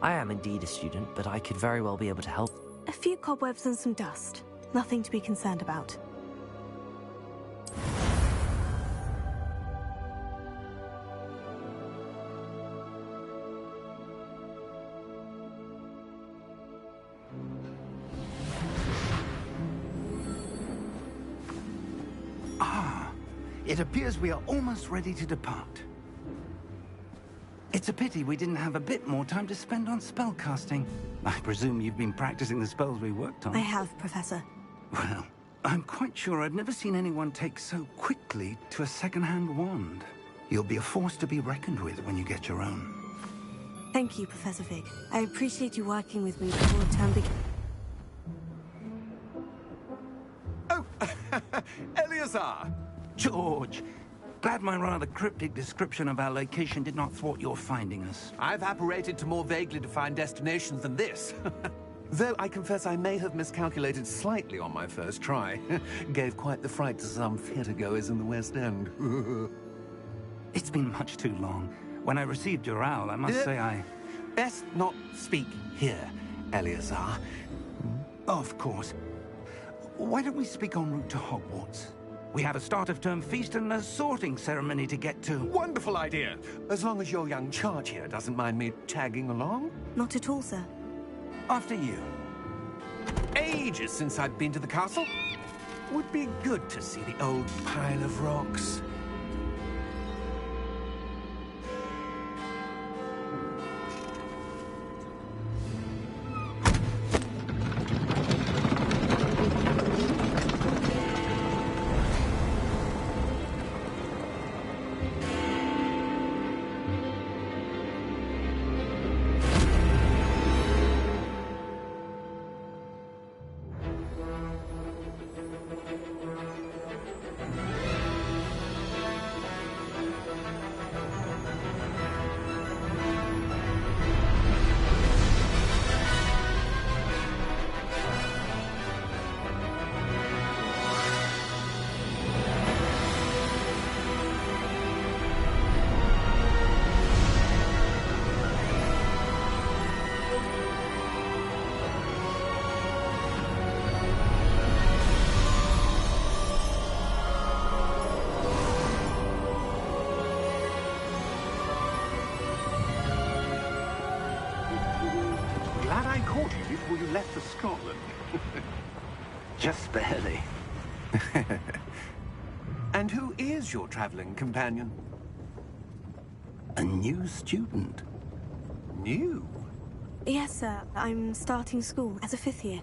I am indeed a student, but I could very well be able to help. A few cobwebs and some dust. Nothing to be concerned about. It appears we are almost ready to depart. It's a pity we didn't have a bit more time to spend on spellcasting. I presume you've been practicing the spells we worked on. I have, Professor. Well, I'm quite sure I've never seen anyone take so quickly to a second-hand wand. You'll be a force to be reckoned with when you get your own. Thank you, Professor Fig. I appreciate you working with me before the term begins. Oh, Eleazar! George, glad my rather cryptic description of our location did not thwart your finding us. I've apparated to more vaguely defined destinations than this. Though I confess I may have miscalculated slightly on my first try. Gave quite the fright to some theatre-goers in the West End. It's been much too long. When I received your owl, I must say I... Best not speak here, Eleazar. Of course. Why don't we speak en route to Hogwarts? We have a start-of-term feast and a sorting ceremony to get to. Wonderful idea! As long as your young charge here doesn't mind me tagging along. Not at all, sir. After you. Ages since I've been to the castle. Would be good to see the old pile of rocks. Before you left for Scotland. Just barely. And who is your traveling companion? A new student. New? Yes, sir. I'm starting school as a 5th year.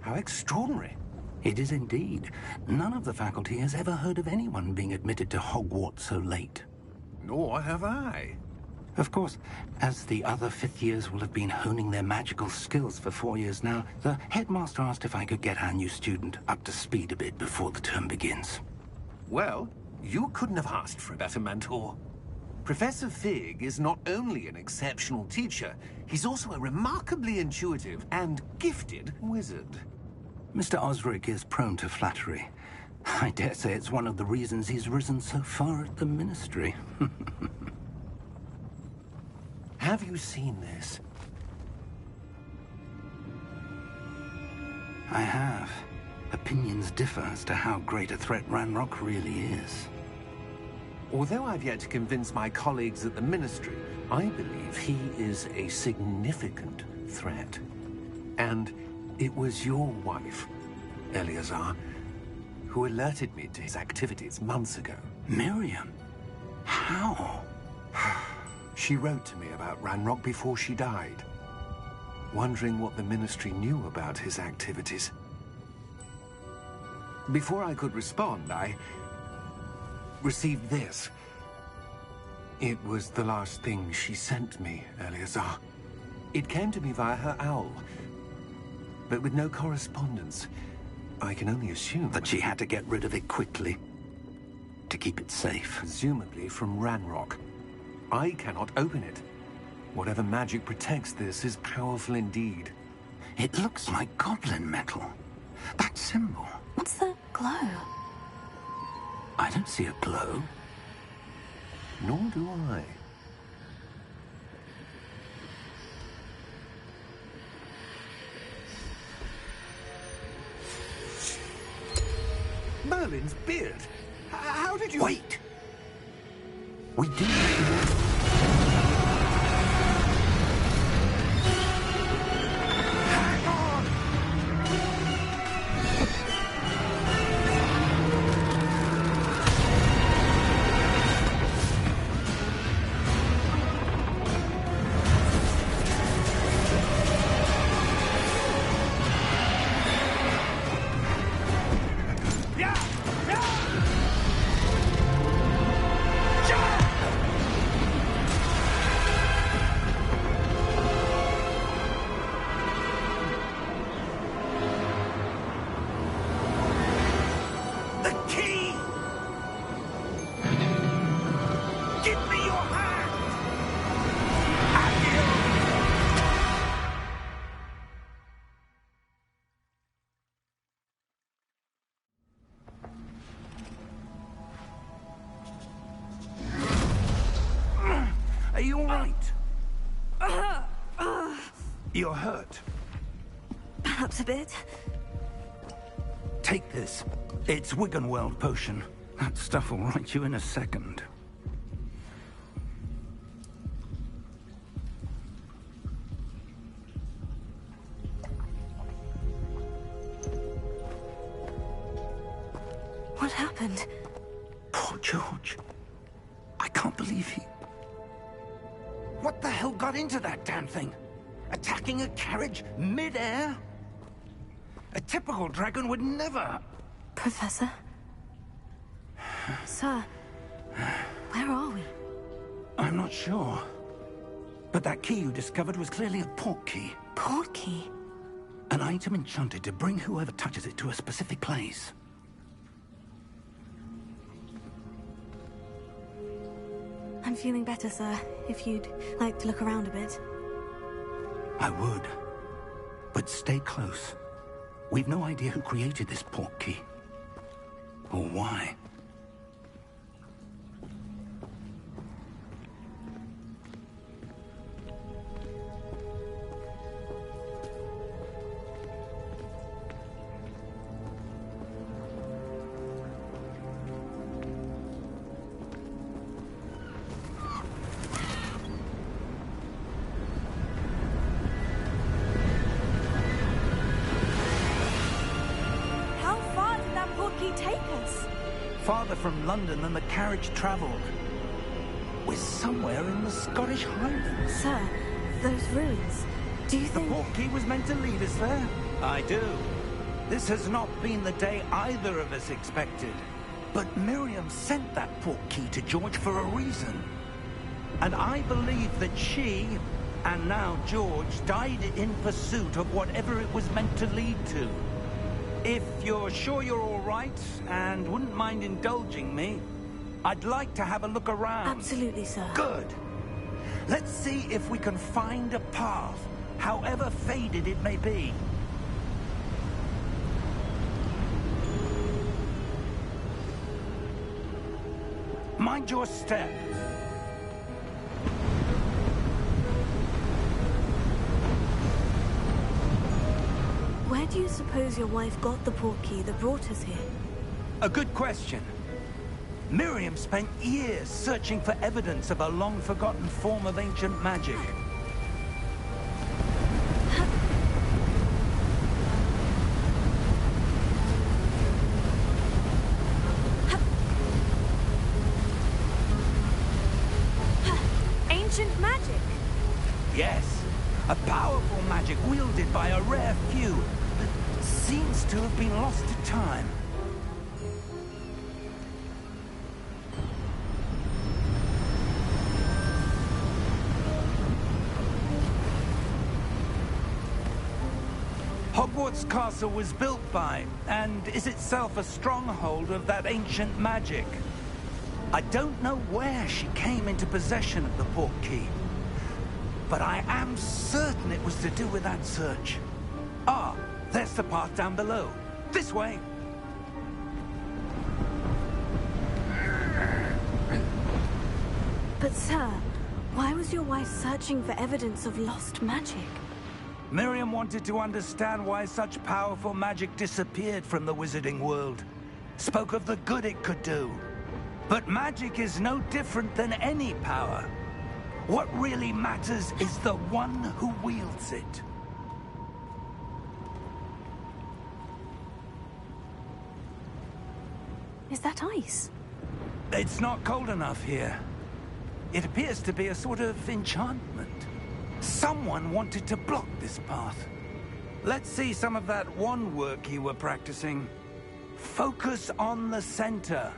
How extraordinary. It is indeed. None of the faculty has ever heard of anyone being admitted to Hogwarts so late. Nor have I. Of course, as the other 5th years will have been honing their magical skills for 4 years now, the headmaster asked if I could get our new student up to speed a bit before the term begins. Well, you couldn't have asked for a better mentor. Professor Fig is not only an exceptional teacher, he's also a remarkably intuitive and gifted wizard. Mr. Osric is prone to flattery. I dare say it's one of the reasons he's risen so far at the Ministry. Have you seen this? I have. Opinions differ as to how great a threat Ranrock really is. Although I've yet to convince my colleagues at the Ministry, I believe he is a significant threat. And it was your wife, Eleazar, who alerted me to his activities months ago. Miriam? How? She wrote to me about Ranrock before she died, wondering what the Ministry knew about his activities. Before I could respond, I received this. It was the last thing she sent me, Eleazar. It came to me via her owl, but with no correspondence. I can only assume that she had to get rid of it quickly, to keep it safe. Presumably from Ranrock. I cannot open it. Whatever magic protects this is powerful indeed. It looks like goblin metal. That symbol. What's the glow? I don't see a glow. Nor do I. We do need Are you all right? You're hurt. Perhaps a bit. Take this. It's Wiggenweld potion. That stuff will right you in a second. What happened? Poor George. I can't believe he... What the hell got into that damn thing? Attacking a carriage mid-air? A typical dragon would never... Professor? Sir, where are we? I'm not sure. But that key you discovered was clearly a port key. Port key? An item enchanted to bring whoever touches it to a specific place. I'm feeling better, sir. If you'd like to look around a bit. I would. But stay close. We've no idea who created this port key. Or why. Farther from London than the carriage travelled. We're somewhere in the Scottish Highlands. Sir, those ruins, do you think... The port key was meant to lead us there? I do. This has not been the day either of us expected. But Miriam sent that port key to George for a reason. And I believe that she, and now George, died in pursuit of whatever it was meant to lead to. If you're sure you're all right, and wouldn't mind indulging me, I'd like to have a look around. Absolutely, sir. Good. Let's see if we can find a path, however faded it may be. Mind your step. Where do you suppose your wife got the port key that brought us here? A good question. Miriam spent years searching for evidence of a long-forgotten form of ancient magic. Ancient magic? Yes, a powerful magic wielded by a rare few that seems to have been lost to time. Hogwarts Castle was built by, and is itself a stronghold of that ancient magic. I don't know where she came into possession of the port key, but I am certain it was to do with that search. Ah, there's the path down below. This way. But sir, why was your wife searching for evidence of lost magic? Miriam wanted to understand why such powerful magic disappeared from the wizarding world. Spoke of the good it could do. But magic is no different than any power. What really matters is the one who wields it. Is that ice? It's not cold enough here. It appears to be a sort of enchantment. Someone wanted to block this path. Let's see some of that wand work you were practicing. Focus on the center.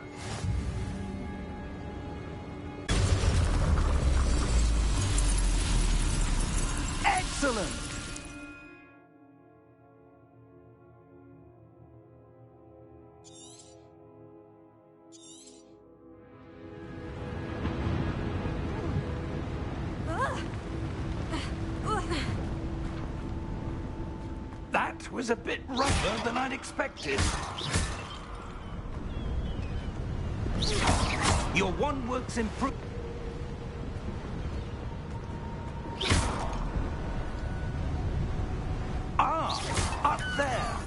Excellent! That was a bit rougher than I'd expected. Your wand works improved. Up there.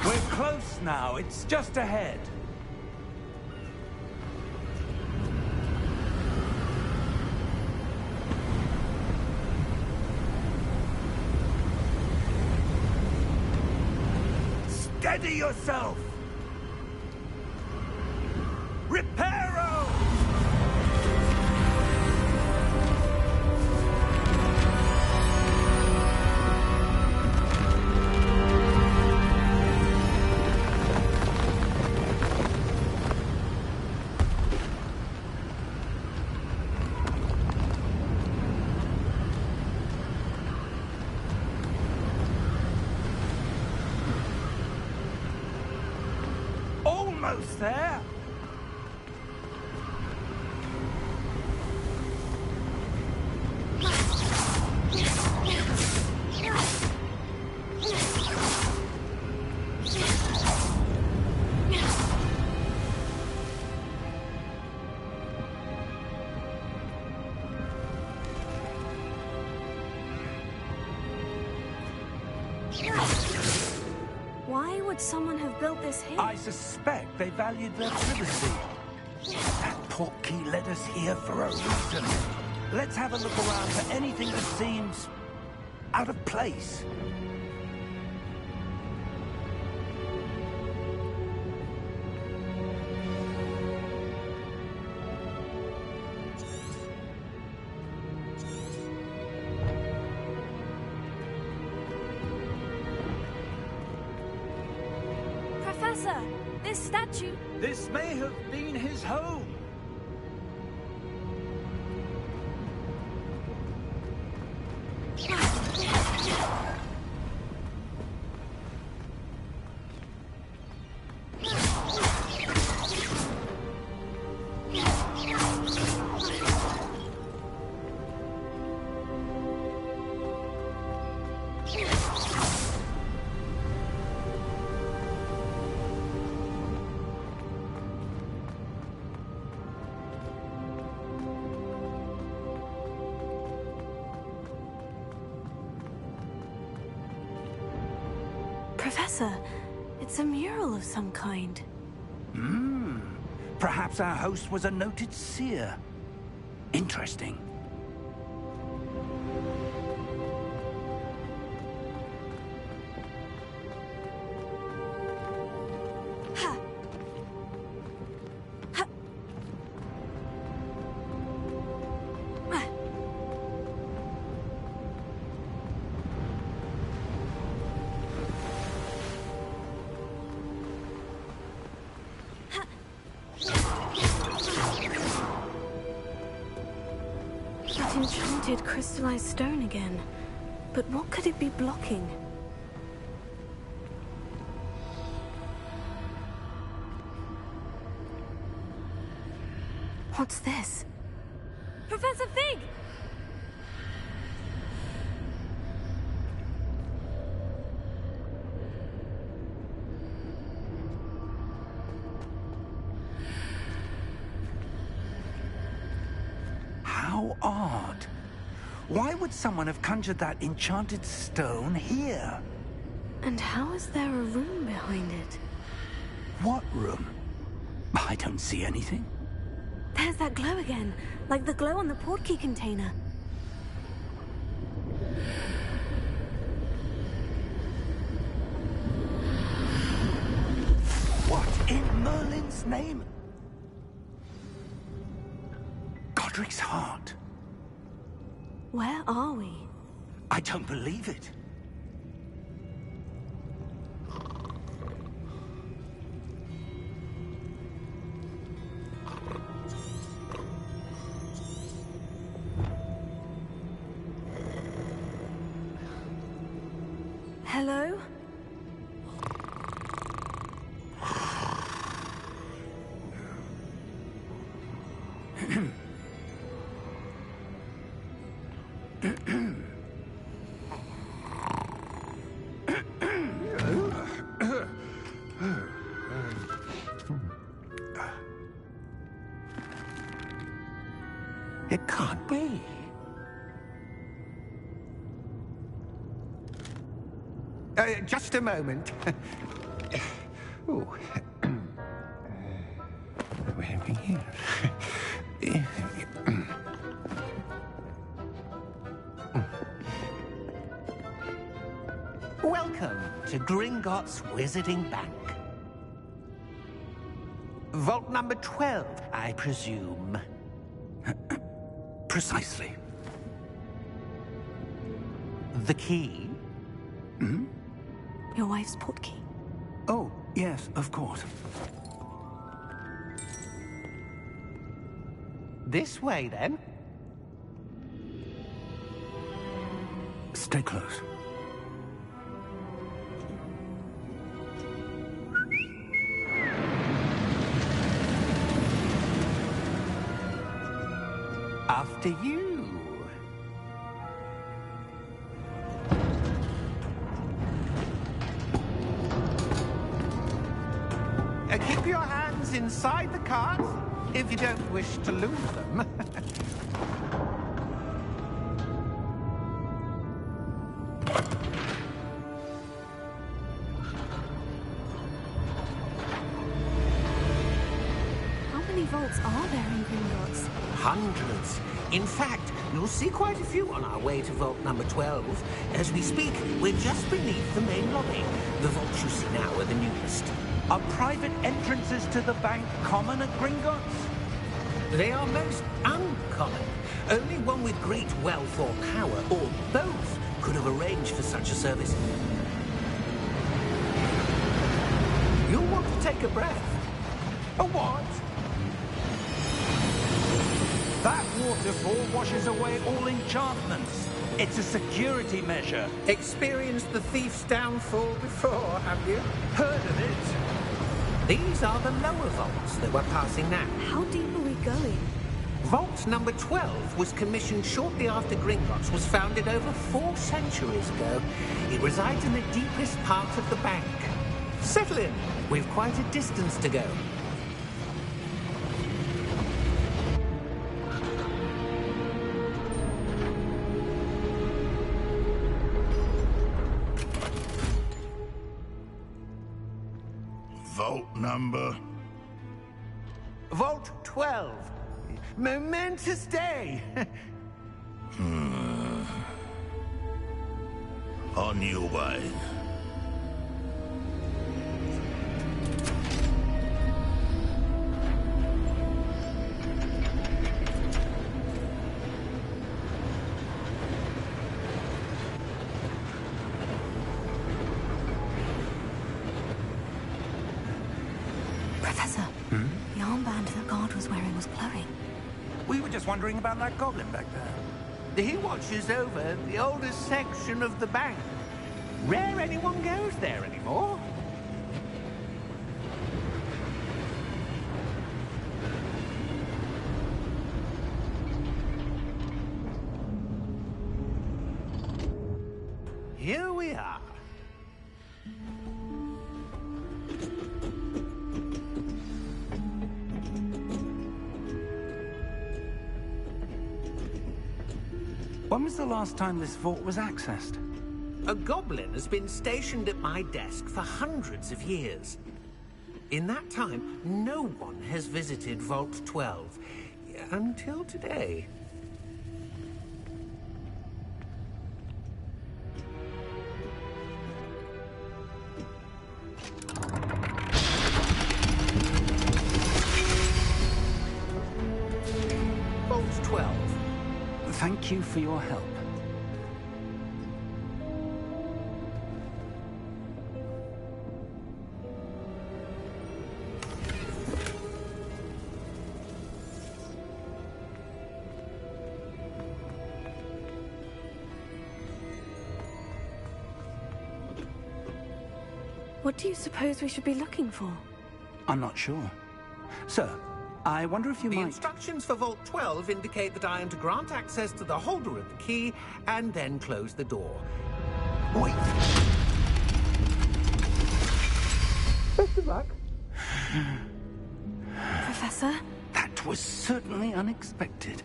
We're close now. It's just ahead. Steady yourself! Reparo! Almost there. Why would someone have built this here? I suspect they valued their privacy. That portkey led us here for a reason. Let's have a look around for anything that seems out of place. Professor, this statue... This may have been his home. Professor, it's a mural of some kind. Perhaps our host was a noted seer. Interesting. Ha! Ha! Ah! That enchanted crystallized stone again. But what could it be blocking? What's this? Professor Fig! How odd. Why would someone have conjured that enchanted stone here? And how is there a room behind it? What room? I don't see anything. There's that glow again, like the glow on the portkey container. What in Merlin's name? Godric's heart. Where are we? I don't believe it. Hello? It can't be. Just a moment. Oh. Where are we here? Welcome to Gringotts Wizarding Bank. Vault number 12, I presume. Precisely. The key? Your wife's portkey. Oh, yes, of course. This way, then. Stay close. After you. Keep your hands inside the cart if you don't wish to lose them. How many vaults are there in Gringotts? Hundreds. In fact, you'll see quite a few on our way to vault number 12. As we speak, we're just beneath the main lobby. The vaults you see now are the newest. Are private entrances to the bank common at Gringotts? They are most uncommon. Only one with great wealth or power, or both, could have arranged for such a service. You'll want to take a breath. A what? That waterfall washes away all enchantments. It's a security measure. Experienced the thief's downfall before, have you? Heard of it? These are the lower vaults that we're passing now. How deep are we going? Vault number 12 was commissioned shortly after Gringotts was founded over 4 centuries ago. It resides in the deepest part of the bank. Settle in. We've quite a distance to go. Vault number? Vault 12. Momentous day. On your way. Professor, the armband the guard was wearing was glowing. We were just wondering about that goblin back there. He watches over the oldest section of the bank. Rare anyone goes there anymore. here we are. When was the last time this vault was accessed? A goblin has been stationed at my desk for hundreds of years. In that time, no one has visited Vault 12. Until today. Vault 12. Thank you for your help. What do you suppose we should be looking for? I'm not sure. Sir, I wonder if you The might... instructions for Vault 12 indicate that I am to grant access to the holder of the key and then close the door. Wait! Best of luck. Professor? That was certainly unexpected.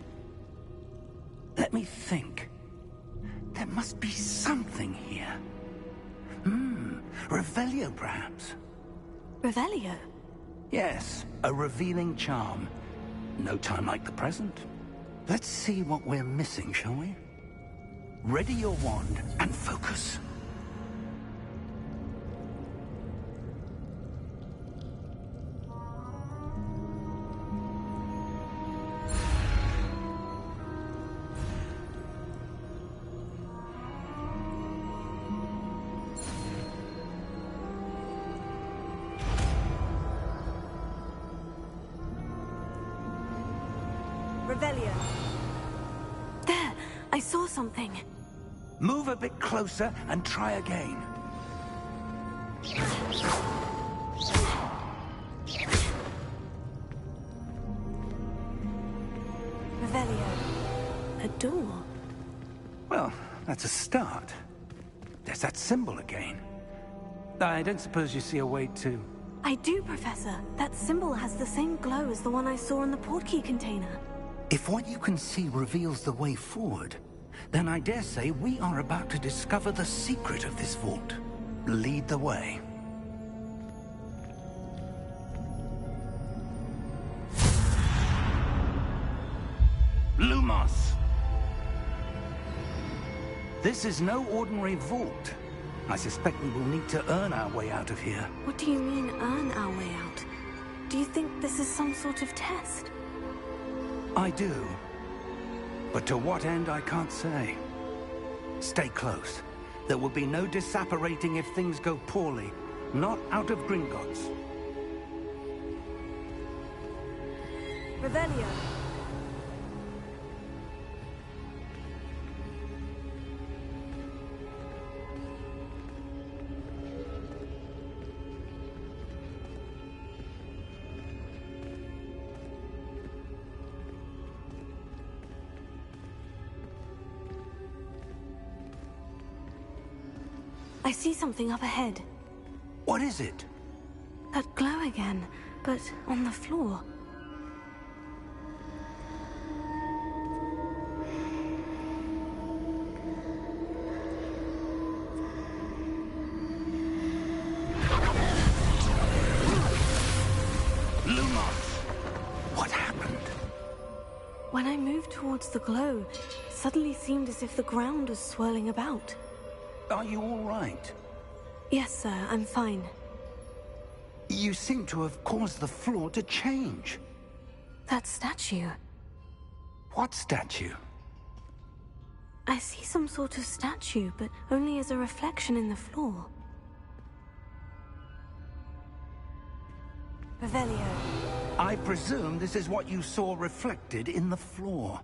Let me think. There must be something here. Revelio, perhaps? Revelio? Yes, a revealing charm. No time like the present. Let's see what we're missing, shall we? Ready your wand and focus. Revelio. There! I saw something. Move a bit closer and try again. Revelio. A door. Well, that's a start. There's that symbol again. I don't suppose you see a way to... I do, Professor. That symbol has the same glow as the one I saw in the portkey container. If what you can see reveals the way forward, then I dare say we are about to discover the secret of this vault. Lead the way. Lumos! This is no ordinary vault. I suspect we will need to earn our way out of here. What do you mean, earn our way out? Do you think this is some sort of test? I do. But to what end, I can't say. Stay close. There will be no disapparating if things go poorly. Not out of Gringotts. Revelio. I see something up ahead. What is it? That glow again, but on the floor. Lumos! What happened? When I moved towards the glow, it suddenly seemed as if the ground was swirling about. Are you all right? Yes, sir, I'm fine. You seem to have caused the floor to change. That statue. What statue? I see some sort of statue, but only as a reflection in the floor. Revelio. I presume this is what you saw reflected in the floor.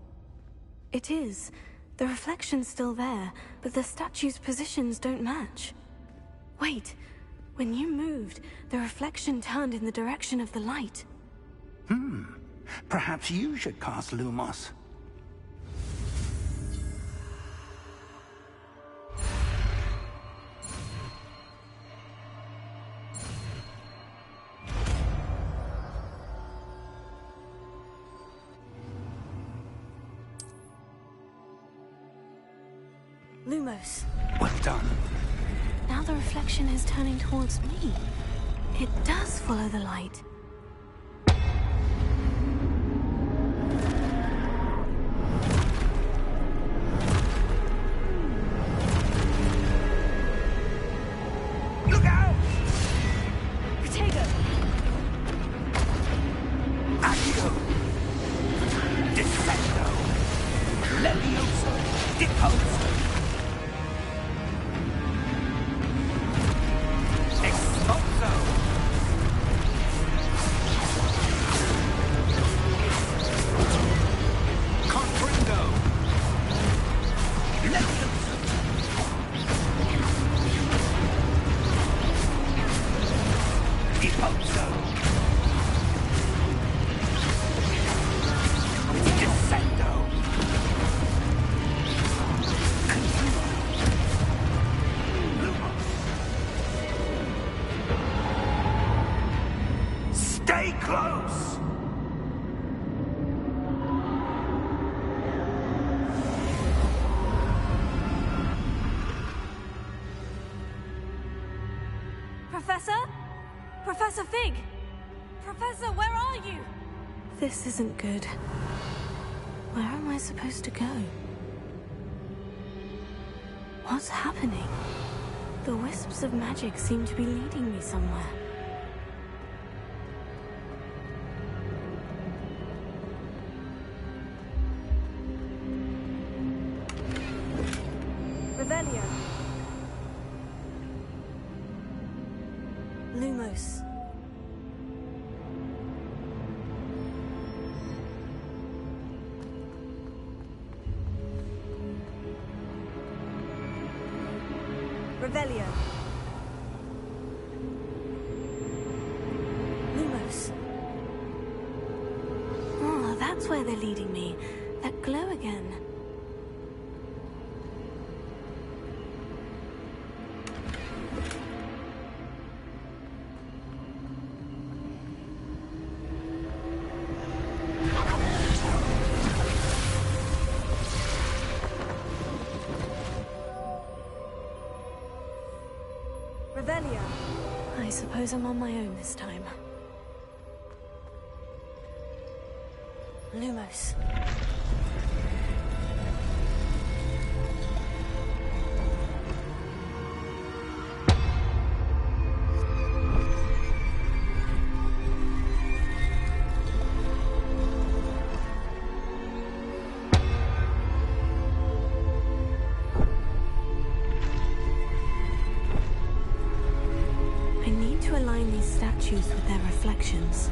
It is. The reflection's still there, but the statue's positions don't match. Wait, when you moved, the reflection turned in the direction of the light. Perhaps you should cast Lumos. Lumos. Well done. Now the reflection is turning towards me. It does follow the light. Look out! Protego! Accio! Descendo! Levioso! Deposo! Expulso! Confrindo! Levioso! Deposo! Descendo! Lumos! Stay close! Professor? Professor Fig! Professor, where are you? This isn't good. Where am I supposed to go? What's happening? The wisps of magic seem to be leading me somewhere. Revelio. Lumos. Revelio. Lumos. Oh, that's where they're leading me. That glow again. Revelio. I suppose I'm on my own this time. Lumos. I need to align these statues with their reflections.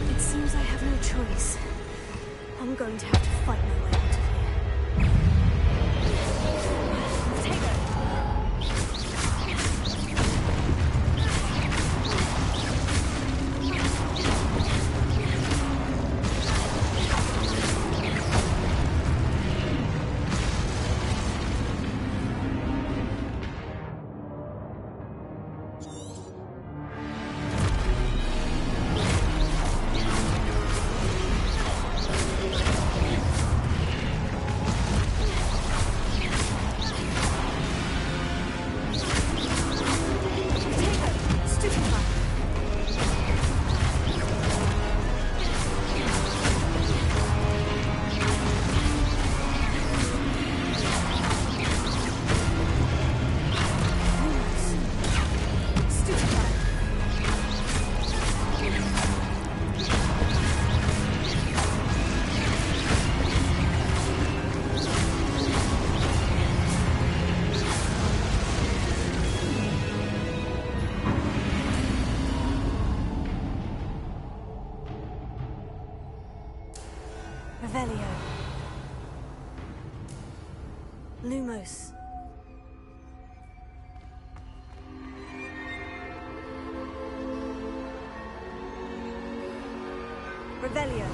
It seems I have no choice. I'm going to have to fight my way out of here. Revelio. Lumos. Revelio.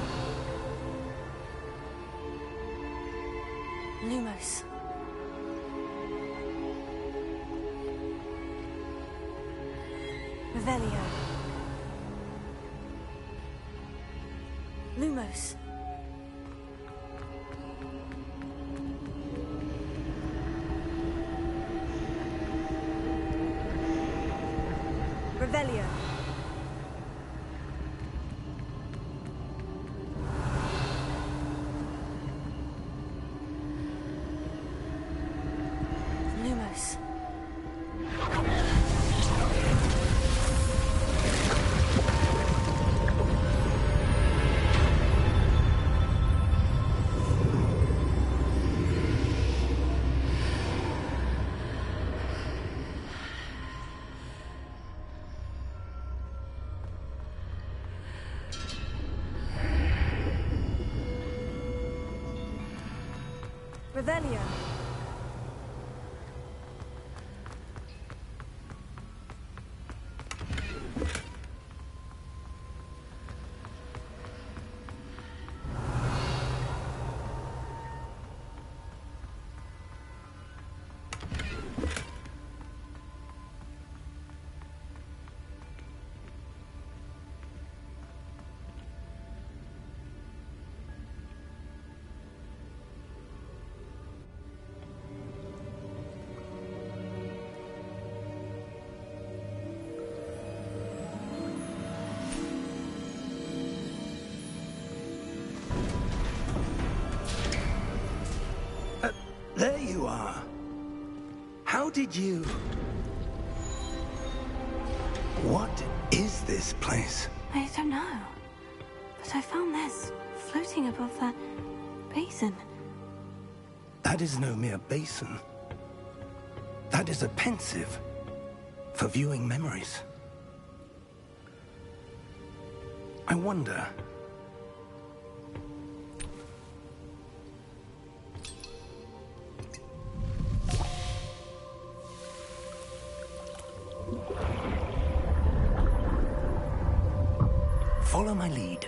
Lumos. Revelio. Lumos. Revelio. Lumos. Revelio. There you are. How did you... What is this place? I don't know. But I found this floating above that basin. That is no mere basin. That is a pensive for viewing memories. I wonder... Follow my lead.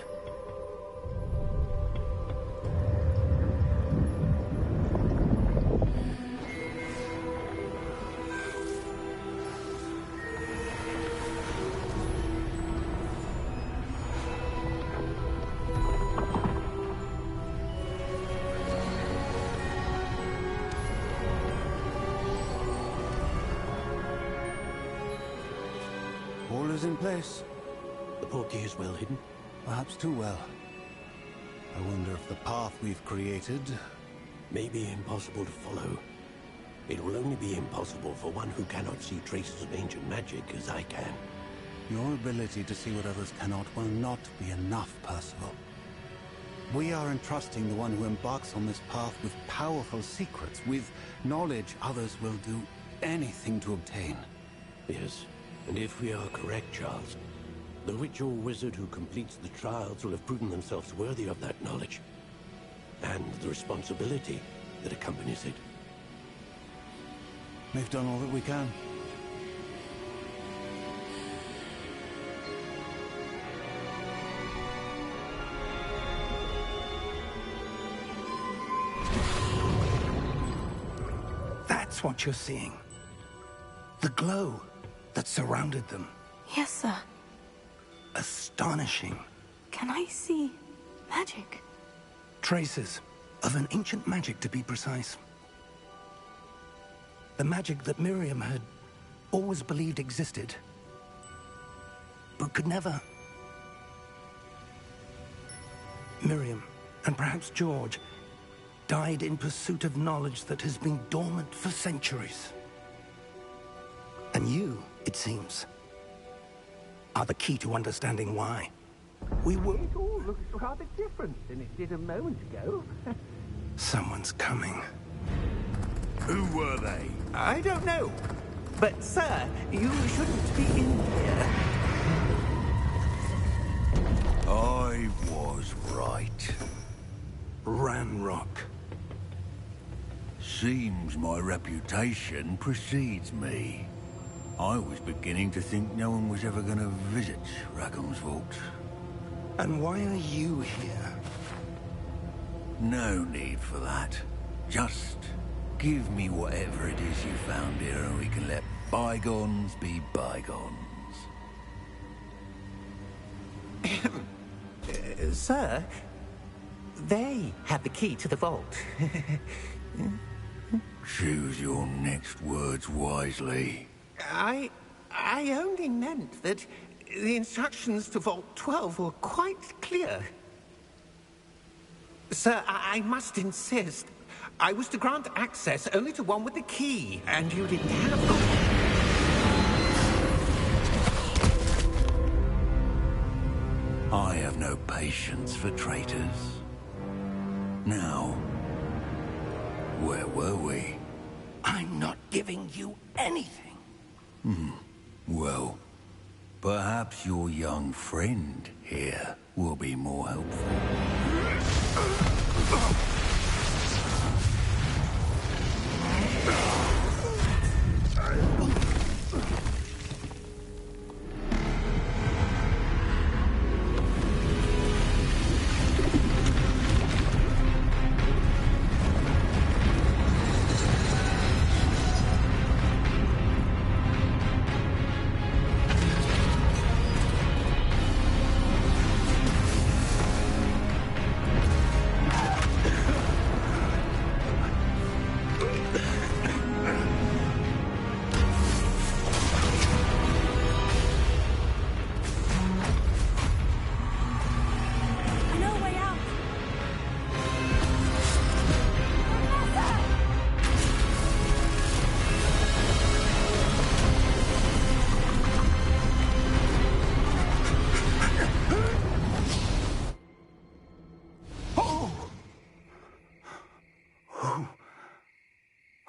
All is in place. The portkey is well hidden. Perhaps too well. I wonder if the path we've created... May be impossible to follow. It will only be impossible for one who cannot see traces of ancient magic as I can. Your ability to see what others cannot will not be enough, Percival. We are entrusting the one who embarks on this path with powerful secrets, with knowledge others will do anything to obtain. Yes, and if we are correct, Charles, the witch or wizard who completes the trials will have proven themselves worthy of that knowledge, and the responsibility that accompanies it. We've done all that we can. That's what you're seeing. The glow that surrounded them. Yes, sir. Astonishing. Can I see magic? Traces of an ancient magic, to be precise. The magic that Miriam had always believed existed, but could never. Miriam, and perhaps George, died in pursuit of knowledge that has been dormant for centuries. And you, it seems, are the key to understanding why. We were... It all looks rather different than it did a moment ago. Someone's coming. Who were they? I don't know. But, sir, you shouldn't be in here. I was right. Ranrock. Seems my reputation precedes me. I was beginning to think no one was ever going to visit Rackham's vault. And why are you here? No need for that. Just give me whatever it is you found here and we can let bygones be bygones. Sir, they had the key to the vault. Choose your next words wisely. I only meant that the instructions to Vault 12 were quite clear. Sir, I must insist. I was to grant access only to one with the key, and you didn't have one. I have no patience for traitors. Now, where were we? I'm not giving you anything. Well, perhaps your young friend here will be more helpful.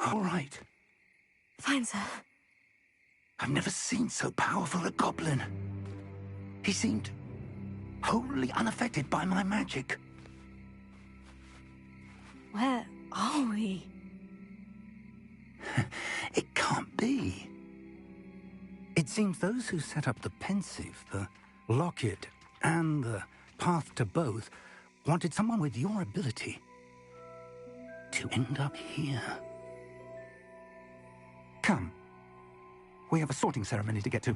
All right. Fine, sir. I've never seen so powerful a goblin. He seemed wholly unaffected by my magic. Where are we? It can't be. It seems those who set up the pensive, the locket, and the path to both wanted someone with your ability to end up here. Come. We have a sorting ceremony to get to.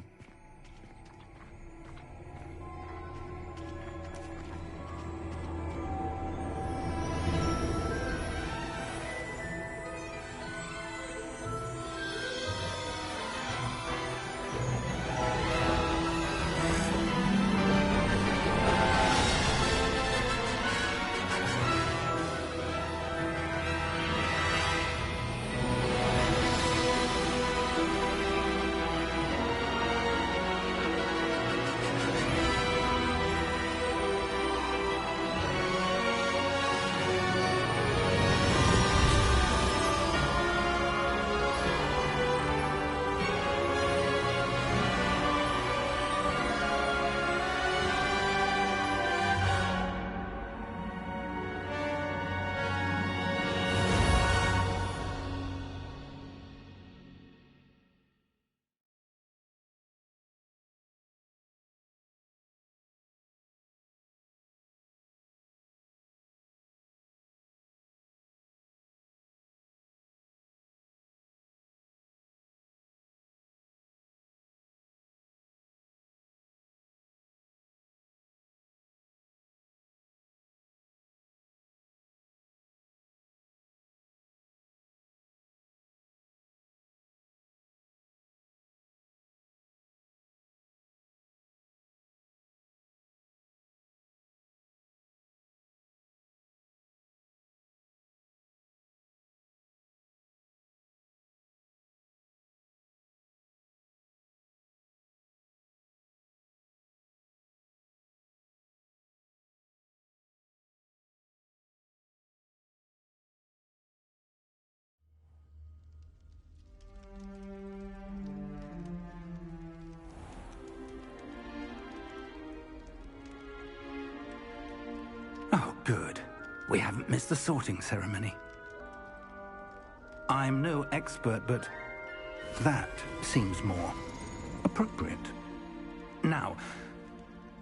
Oh, good. We haven't missed the sorting ceremony. I'm no expert, but that seems more appropriate. Now,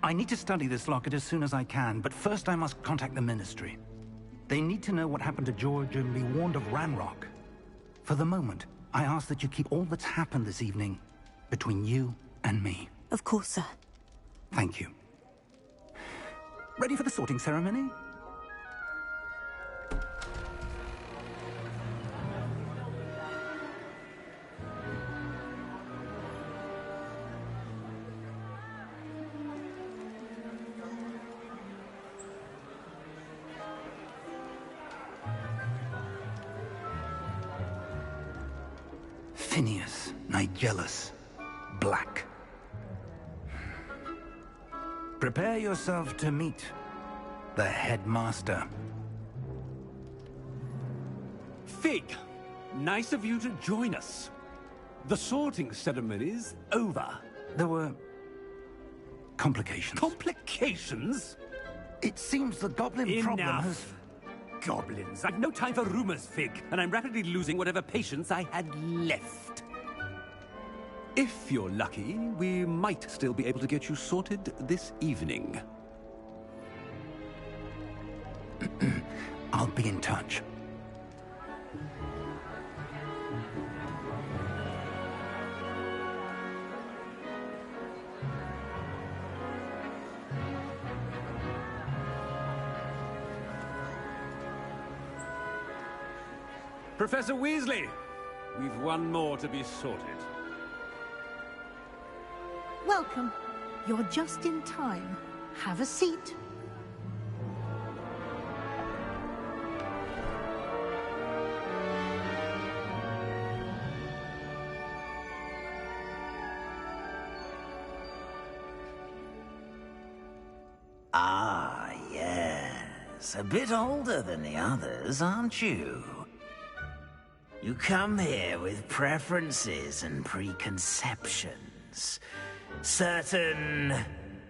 I need to study this locket as soon as I can, but first I must contact the Ministry. They need to know what happened to George and be warned of Ranrock. For the moment, I ask that you keep all that's happened this evening between you and me. Of course, sir. Thank you. Ready for the sorting ceremony? Phineas, Nigellus, Black. Prepare yourself to meet the headmaster. Fig, nice of you to join us. The sorting ceremony's over. There were complications. Complications? It seems the goblin problem has... Enough. Goblins. I've no time for rumors, Fig, and I'm rapidly losing whatever patience I had left. If you're lucky, we might still be able to get you sorted this evening. I'll be in touch. Professor Weasley, we've one more to be sorted. Welcome. You're just in time. Have a seat. Ah, yes. A bit older than the others, aren't you? You come here with preferences and preconceptions. Certain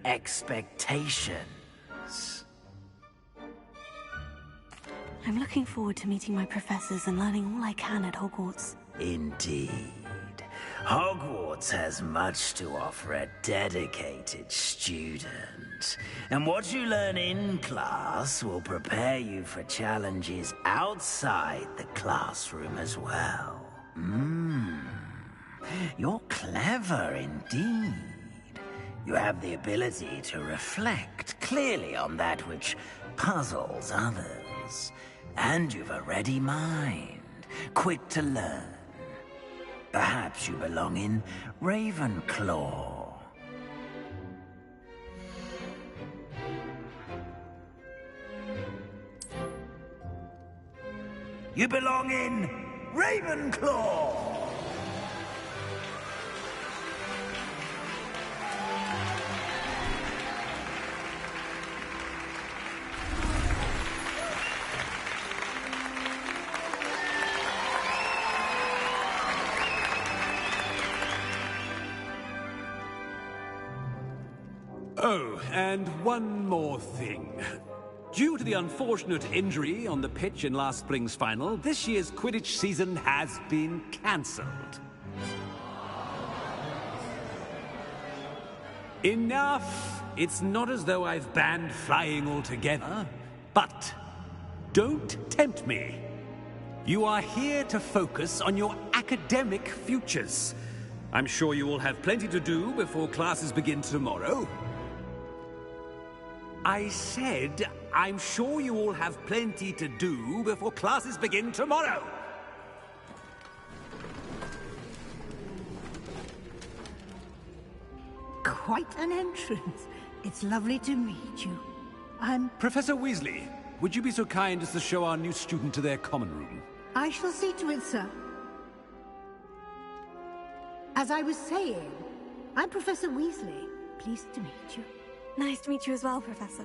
expectations. I'm looking forward to meeting my professors and learning all I can at Hogwarts. Indeed. Hogwarts has much to offer a dedicated student. And what you learn in class will prepare you for challenges outside the classroom as well. You're clever indeed. You have the ability to reflect clearly on that which puzzles others. And you've a ready mind, quick to learn. Perhaps you belong in Ravenclaw. You belong in Ravenclaw! Oh, and one more thing. Due to the unfortunate injury on the pitch in last spring's final, this year's Quidditch season has been cancelled. Enough! It's not as though I've banned flying altogether, but don't tempt me. You are here to focus on your academic futures. I'm sure you will have plenty to do before classes begin tomorrow. I said, I'm sure you all have plenty to do before classes begin tomorrow. Quite an entrance. It's lovely to meet you. I'm... Professor Weasley, would you be so kind as to show our new student to their common room? I shall see to it, sir. As I was saying, I'm Professor Weasley. Pleased to meet you. Nice to meet you as well, Professor.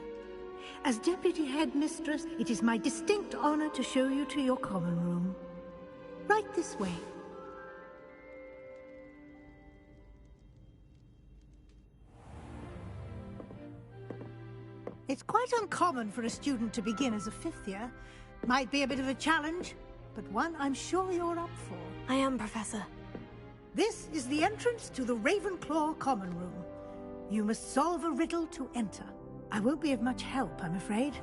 As Deputy Headmistress, it is my distinct honor to show you to your common room. Right this way. It's quite uncommon for a student to begin as a fifth year. Might be a bit of a challenge, but one I'm sure you're up for. I am, Professor. This is the entrance to the Ravenclaw common room. You must solve a riddle to enter. I won't be of much help, I'm afraid.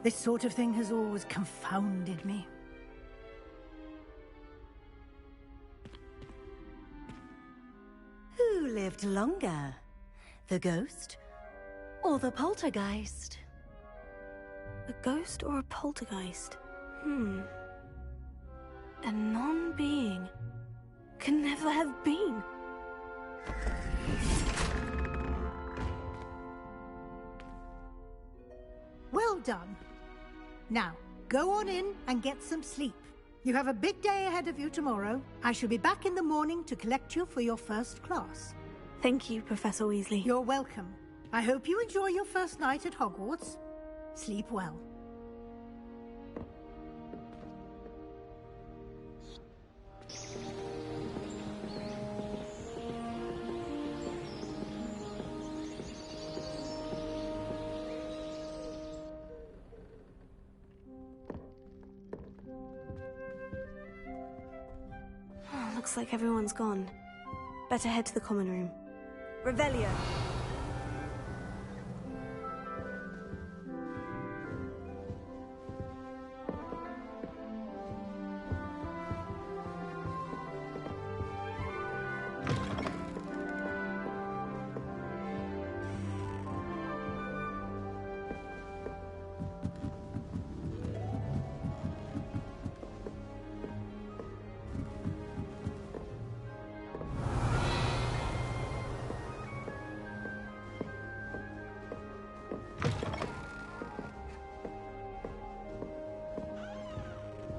This sort of thing has always confounded me. Who lived longer? The ghost or the poltergeist? A ghost or a poltergeist? A non-being can never have been. Well done. Now, go on in and get some sleep. You have a big day ahead of you tomorrow. I shall be back in the morning to collect you for your first class. Thank you, Professor Weasley. You're welcome. I hope you enjoy your first night at Hogwarts. Sleep well. Looks like everyone's gone. Better head to the common room. Revelio!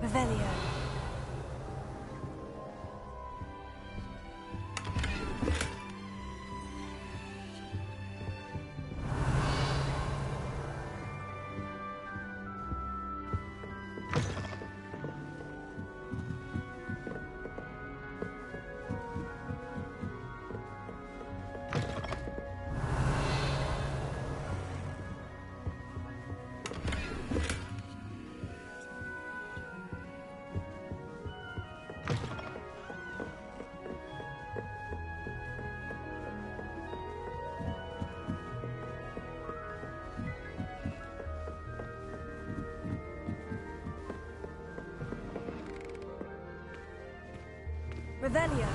Revelio. Revelio.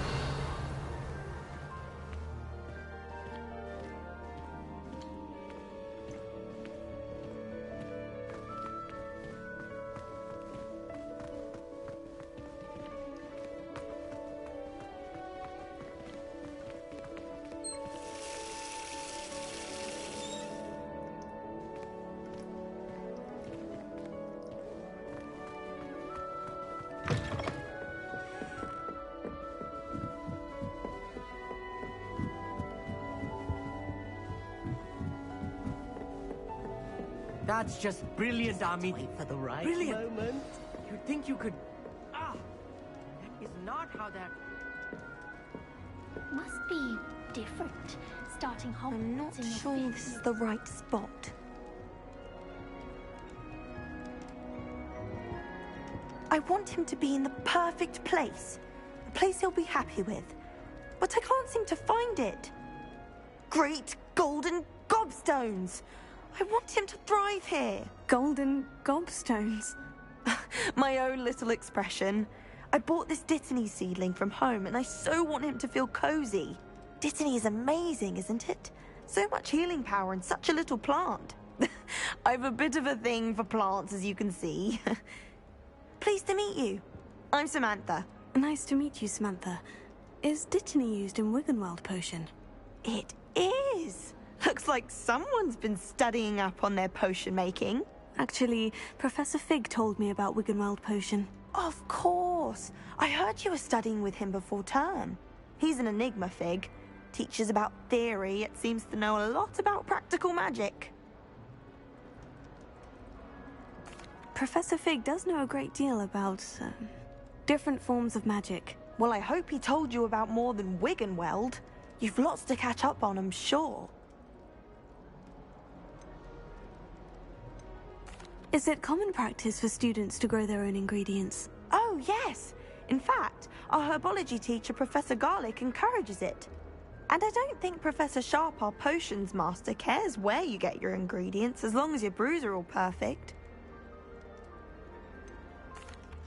That's just brilliant, Army. Wait for the right Brilliant. moment. You'd think you could... Ah! That is not how that... Must be different, starting Hogwarts. I'm not sure this is the right spot. I want him to be in the perfect place. A place he'll be happy with. But I can't seem to find it. Great golden gobstones! I want him to thrive here. Golden gobstones? My own little expression. I bought this Dittany seedling from home and I so want him to feel cozy. Dittany is amazing, isn't it? So much healing power in such a little plant. I've a bit of a thing for plants, as you can see. Pleased to meet you. I'm Samantha. Nice to meet you, Samantha. Is Dittany used in Wiggenweld potion? It is. Looks like someone's been studying up on their potion making. Actually, Professor Fig told me about Wiggenweld potion. Of course. I heard you were studying with him before term. He's an enigma, Fig. Teaches about theory, yet seems to know a lot about practical magic. Professor Fig does know a great deal about different forms of magic. Well, I hope he told you about more than Wiggenweld. You've lots to catch up on, I'm sure. Is it common practice for students to grow their own ingredients? Oh, yes. In fact, our herbology teacher, Professor Garlick, encourages it. And I don't think Professor Sharp, our potions master, cares where you get your ingredients, as long as your brews are all perfect.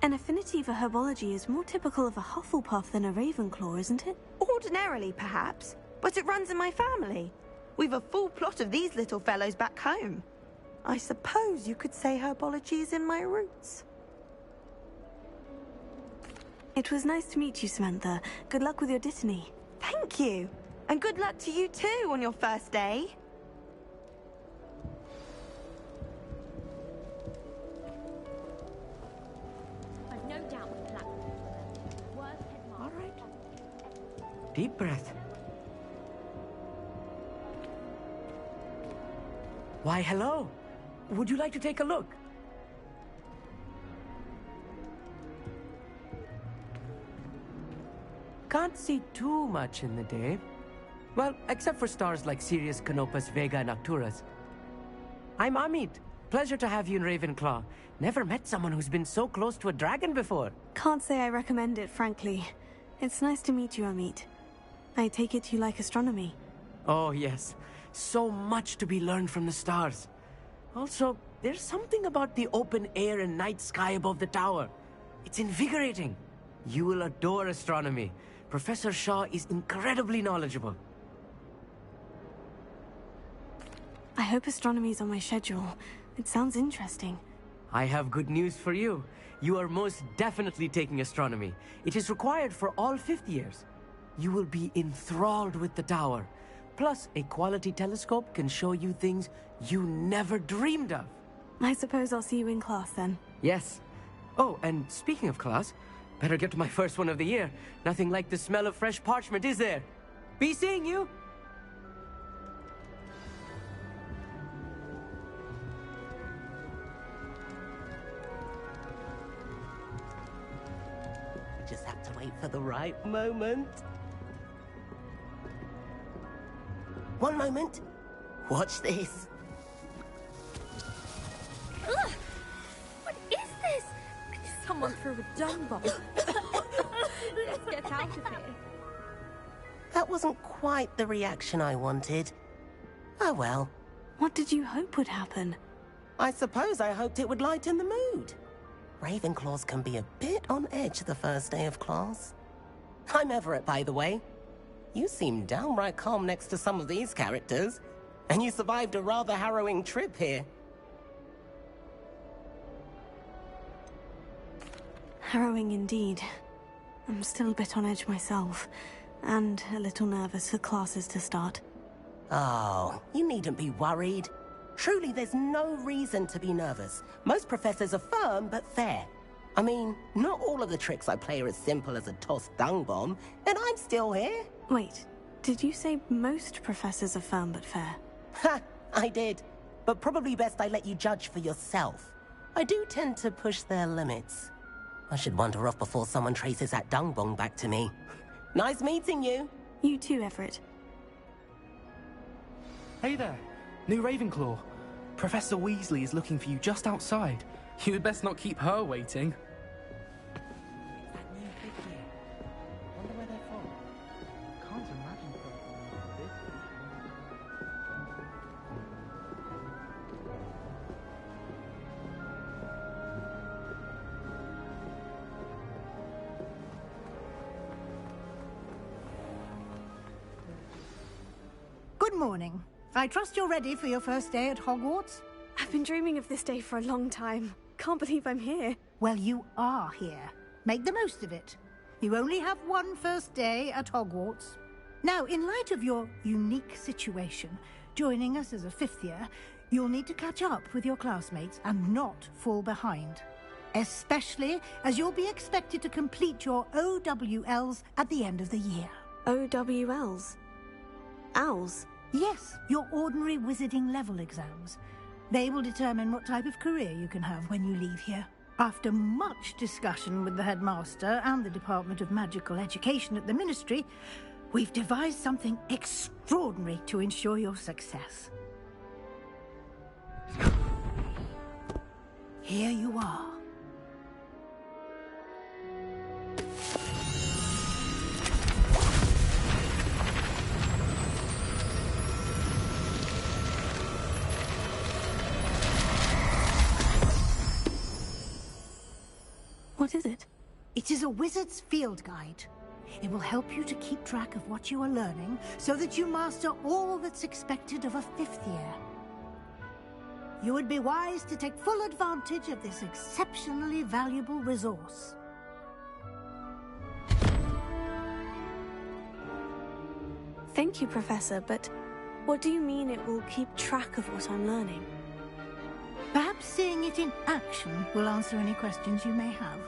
An affinity for herbology is more typical of a Hufflepuff than a Ravenclaw, isn't it? Ordinarily, perhaps, but it runs in my family. We've a full plot of these little fellows back home. I suppose you could say herbology is in my roots. It was nice to meet you, Samantha. Good luck with your dittany. Thank you. And good luck to you too on your first day. I've no doubt with Black. Worst headmaster. All right. Deep breath. Why, hello. Would you like to take a look? Can't see too much in the day. Well, except for stars like Sirius, Canopus, Vega, and Arcturus. I'm Amit. Pleasure to have you in Ravenclaw. Never met someone who's been so close to a dragon before. Can't say I recommend it, frankly. It's nice to meet you, Amit. I take it you like astronomy. Oh, yes. So much to be learned from the stars. Also, there's something about the open air and night sky above the tower. It's invigorating. You will adore astronomy. Professor Shaw is incredibly knowledgeable. I hope astronomy's on my schedule. It sounds interesting. I have good news for you. You are most definitely taking astronomy. It is required for all fifth years. You will be enthralled with the tower. Plus, a quality telescope can show you things you never dreamed of. I suppose I'll see you in class then. Yes. Oh, and speaking of class, better get to my first one of the year. Nothing like the smell of fresh parchment, is there? Be seeing you! Just have to wait for the right moment. One moment. Watch this. Ugh! What is this? Someone threw a dung bomb. Let's get out of here. That wasn't quite the reaction I wanted. Oh well. What did you hope would happen? I suppose I hoped it would lighten the mood. Ravenclaws can be a bit on edge the first day of class. I'm Everett, by the way. You seem downright calm next to some of these characters. And you survived a rather harrowing trip here. Harrowing indeed. I'm still a bit on edge myself. And a little nervous for classes to start. Oh, you needn't be worried. Truly, there's no reason to be nervous. Most professors are firm but fair. I mean, not all of the tricks I play are as simple as a tossed dung bomb, and I'm still here. Wait, did you say most professors are firm but fair? Ha, I did. But probably best I let you judge for yourself. I do tend to push their limits. I should wander off before someone traces that dung bomb back to me. Nice meeting you. You too, Everett. Hey there, new Ravenclaw. Professor Weasley is looking for you just outside. You had best not keep her waiting. That new fifth year. Wonder where they're from. Can't imagine this. Good morning. I trust you're ready for your first day at Hogwarts? I've been dreaming of this day for a long time. Can't believe I'm here. Well, you are here. Make the most of it. You only have one first day at Hogwarts. Now, in light of your unique situation, joining us as a fifth year, you'll need to catch up with your classmates and not fall behind. Especially as you'll be expected to complete your OWLs at the end of the year. OWLs? Owls? Yes, your ordinary wizarding level exams. They will determine what type of career you can have when you leave here. After much discussion with the headmaster and the Department of Magical Education at the Ministry, we've devised something extraordinary to ensure your success. Here you are. What is it? It is a wizard's field guide. It will help you to keep track of what you are learning so that you master all that's expected of a fifth year. you would be wise to take full advantage of this exceptionally valuable resource. Thank you, Professor, but what do you mean it will keep track of what I'm learning? Perhaps seeing it in action will answer any questions you may have.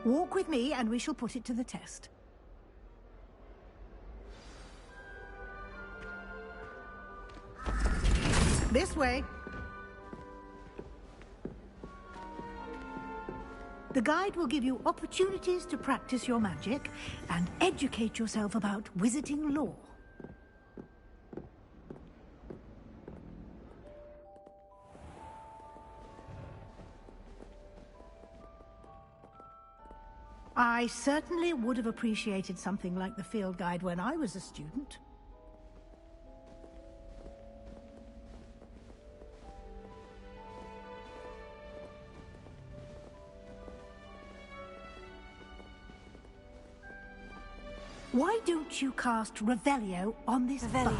Walk with me and we shall put it to the test. This way. The guide will give you opportunities to practice your magic and educate yourself about wizarding lore. I certainly would have appreciated something like the field guide when I was a student. Why don't you cast Revelio on this bus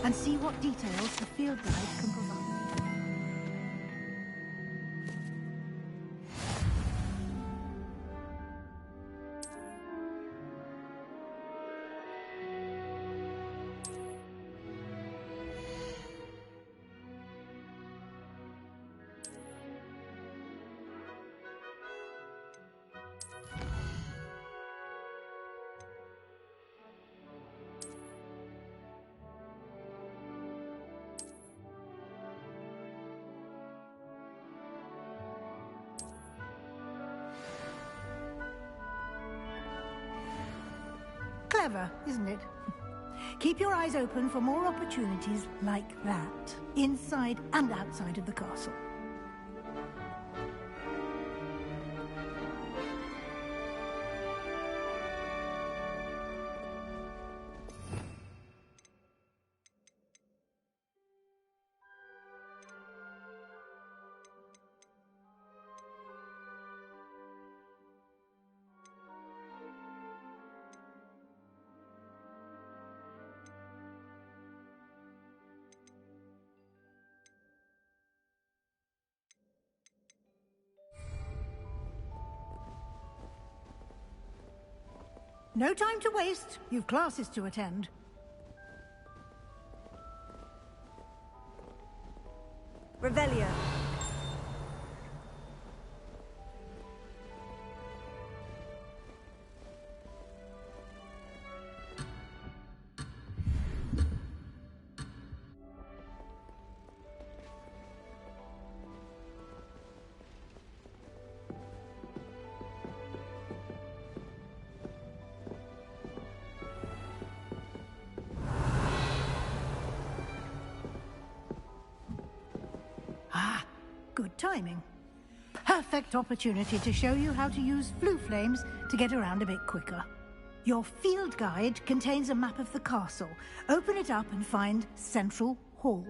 and see what details the field guide can provide? Clever, isn't it? Keep your eyes open for more opportunities like that, inside and outside of the castle. No time to waste. You've classes to attend. Revelio. Good timing. Perfect opportunity to show you how to use flue flames to get around a bit quicker. Your field guide contains a map of the castle. Open it up and find Central Hall.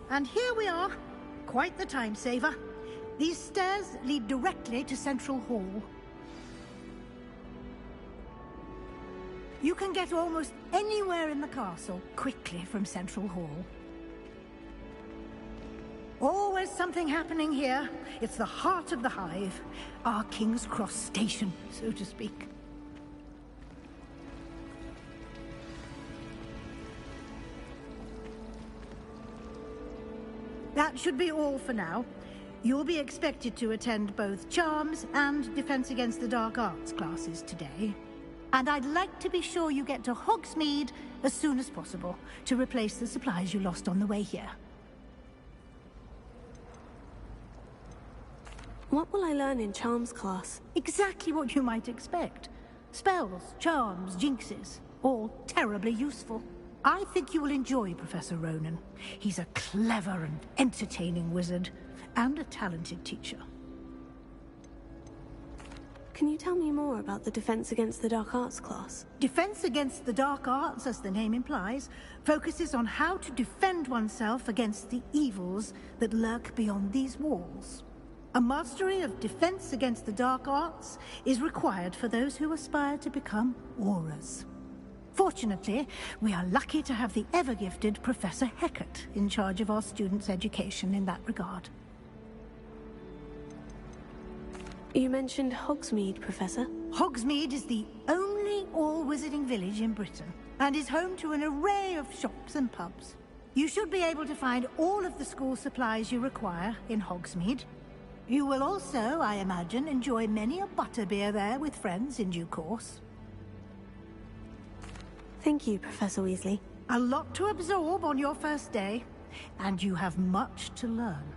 And here we are. Quite the time saver. These stairs lead directly to Central Hall. You can get almost anywhere in the castle quickly from Central Hall. Always something happening here. It's the heart of the hive. Our King's Cross station, so to speak. That should be all for now. You'll be expected to attend both Charms and Defense Against the Dark Arts classes today. And I'd like to be sure you get to Hogsmeade as soon as possible to replace the supplies you lost on the way here. What will I learn in Charms class? Exactly what you might expect. Spells, charms, jinxes, all terribly useful. I think you will enjoy Professor Ronan. He's a clever and entertaining wizard, and a talented teacher. Can you tell me more about the Defense Against the Dark Arts class? Defense Against the Dark Arts, as the name implies, focuses on how to defend oneself against the evils that lurk beyond these walls. A mastery of Defense Against the Dark Arts is required for those who aspire to become Aurors. Fortunately, we are lucky to have the ever-gifted Professor Hecat in charge of our students' education in that regard. You mentioned Hogsmeade, Professor. Hogsmeade is the only all-wizarding village in Britain, and is home to an array of shops and pubs. You should be able to find all of the school supplies you require in Hogsmeade. You will also, I imagine, enjoy many a butterbeer there with friends in due course. Thank you, Professor Weasley. A lot to absorb on your first day, and you have much to learn.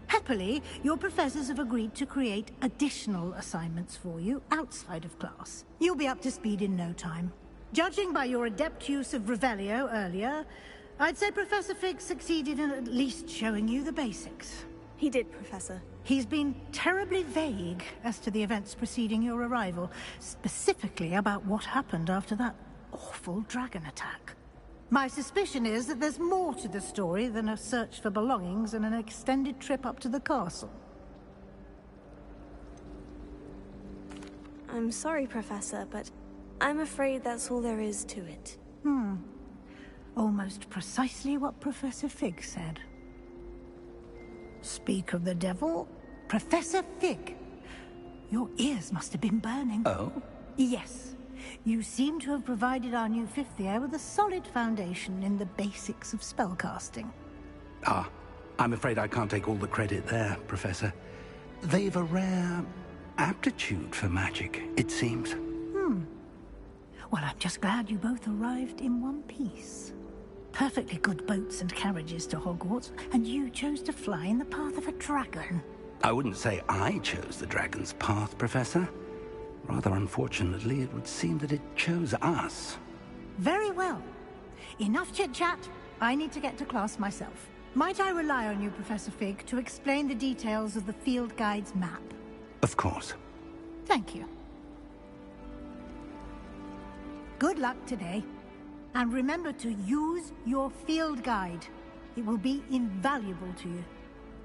Happily, your professors have agreed to create additional assignments for you outside of class. You'll be up to speed in no time. Judging by your adept use of Revelio earlier, I'd say Professor Fig succeeded in at least showing you the basics. He did, Professor. He's been terribly vague as to the events preceding your arrival, specifically about what happened after that awful dragon attack. My suspicion is that there's more to the story than a search for belongings and an extended trip up to the castle. I'm sorry, Professor, but I'm afraid that's all there is to it. Almost precisely what Professor Fig said. Speak of the devil, Professor Fig. Your ears must have been burning. Oh? Yes. You seem to have provided our new fifth year with a solid foundation in the basics of spellcasting. I'm afraid I can't take all the credit there, Professor. They've a rare aptitude for magic, it seems. Well, I'm just glad you both arrived in one piece. Perfectly good boats and carriages to Hogwarts, and you chose to fly in the path of a dragon. I wouldn't say I chose the dragon's path, Professor. Rather unfortunately, it would seem that it chose us. Very well. Enough chit-chat. I need to get to class myself. Might I rely on you, Professor Fig, to explain the details of the field guide's map? Of course. Thank you. Good luck today. And remember to use your field guide. It will be invaluable to you.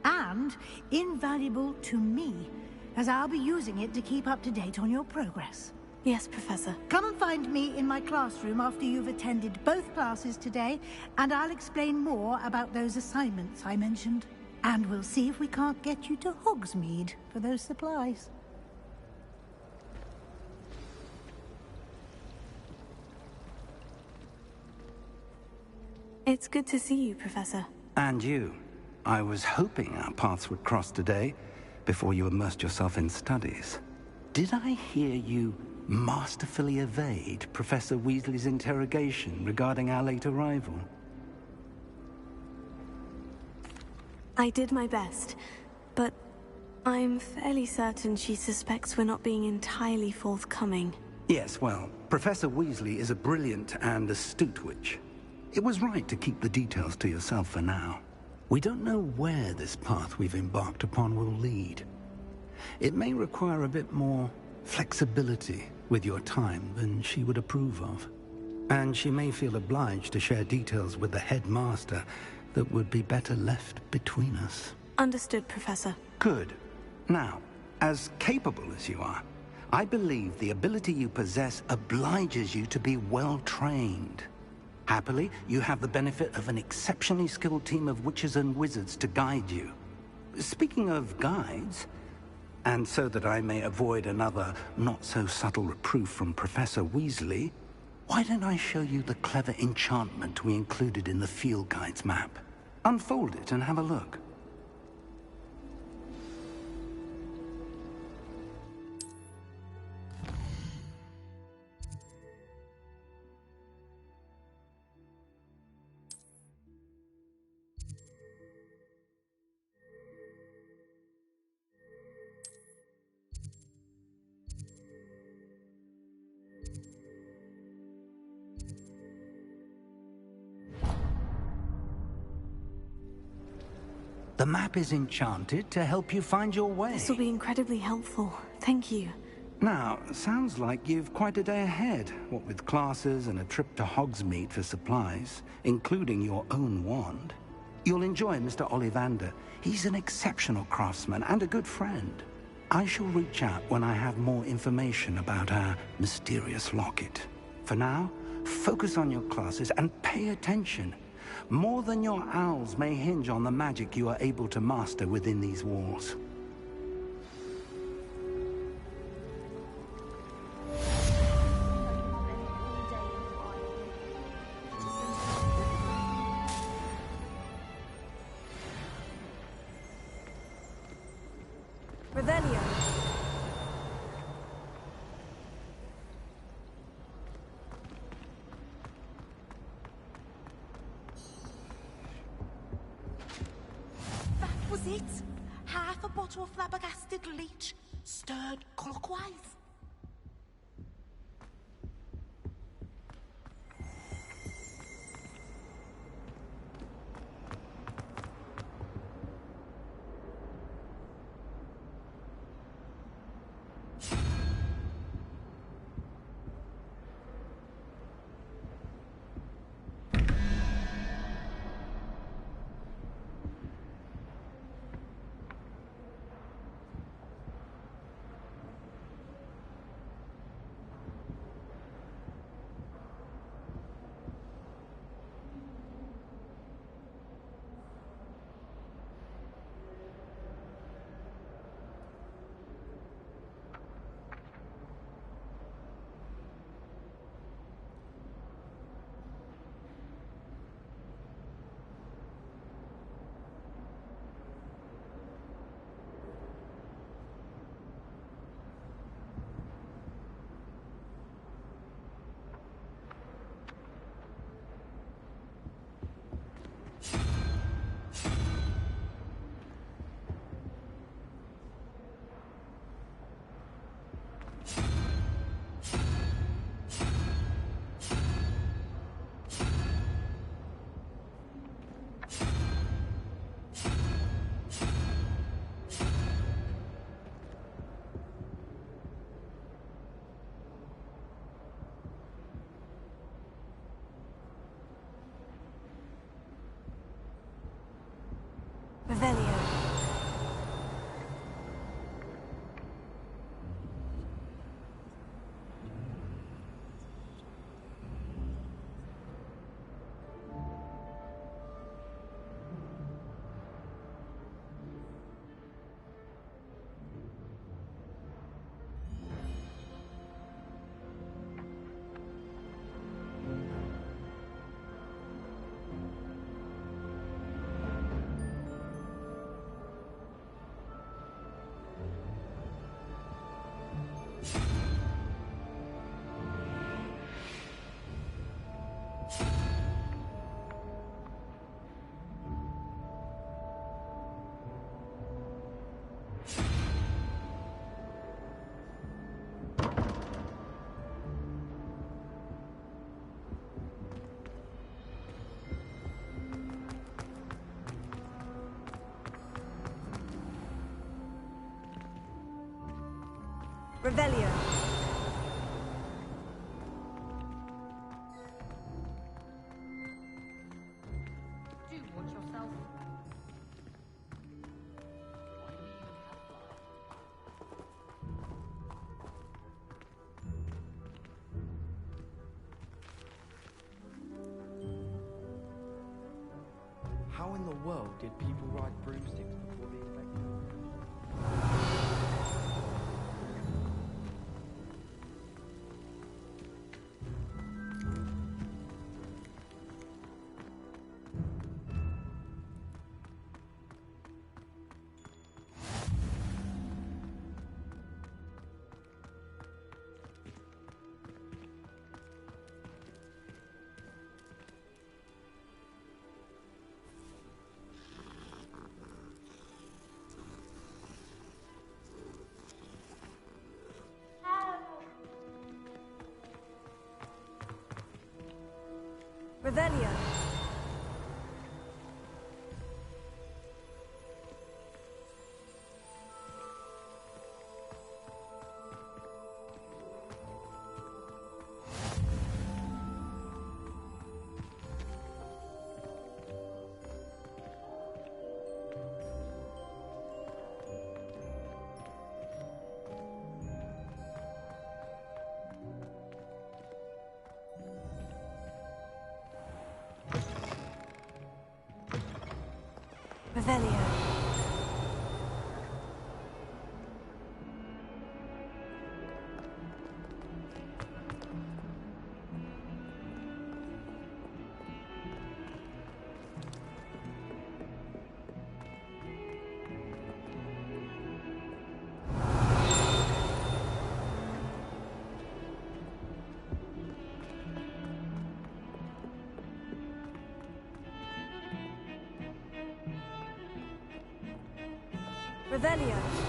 And invaluable to me, as I'll be using it to keep up to date on your progress. Yes, Professor. Come and find me in my classroom after you've attended both classes today, and I'll explain more about those assignments I mentioned. And we'll see if we can't get you to Hogsmeade for those supplies. It's good to see you, Professor. And you. I was hoping our paths would cross today, before you immersed yourself in studies. Did I hear you masterfully evade Professor Weasley's interrogation regarding our late arrival? I did my best, but I'm fairly certain she suspects we're not being entirely forthcoming. Yes, well, Professor Weasley is a brilliant and astute witch. It was right to keep the details to yourself for now. We don't know where this path we've embarked upon will lead. It may require a bit more flexibility with your time than she would approve of. And she may feel obliged to share details with the headmaster that would be better left between us. Understood, Professor. Good. Now, as capable as you are, I believe the ability you possess obliges you to be well trained. Happily, you have the benefit of an exceptionally skilled team of witches and wizards to guide you. Speaking of guides, and so that I may avoid another not-so-subtle reproof from Professor Weasley, why don't I show you the clever enchantment we included in the field guide's map? Unfold it and have a look. The map is enchanted to help you find your way. This will be incredibly helpful. Thank you. Now, sounds like you've quite a day ahead, what with classes and a trip to Hogsmeade for supplies, including your own wand. You'll enjoy Mr. Ollivander. He's an exceptional craftsman and a good friend. I shall reach out when I have more information about our mysterious locket. For now, focus on your classes and pay attention. More than your owls may hinge on the magic you are able to master within these walls. Revelio. That was it. Half a bottle of flabbergasted leech, stirred clockwise. Revelio. Revelio. Do watch yourself. How in the world did people ride broomsticks before the invention? Revelio. Revelio. Revelio.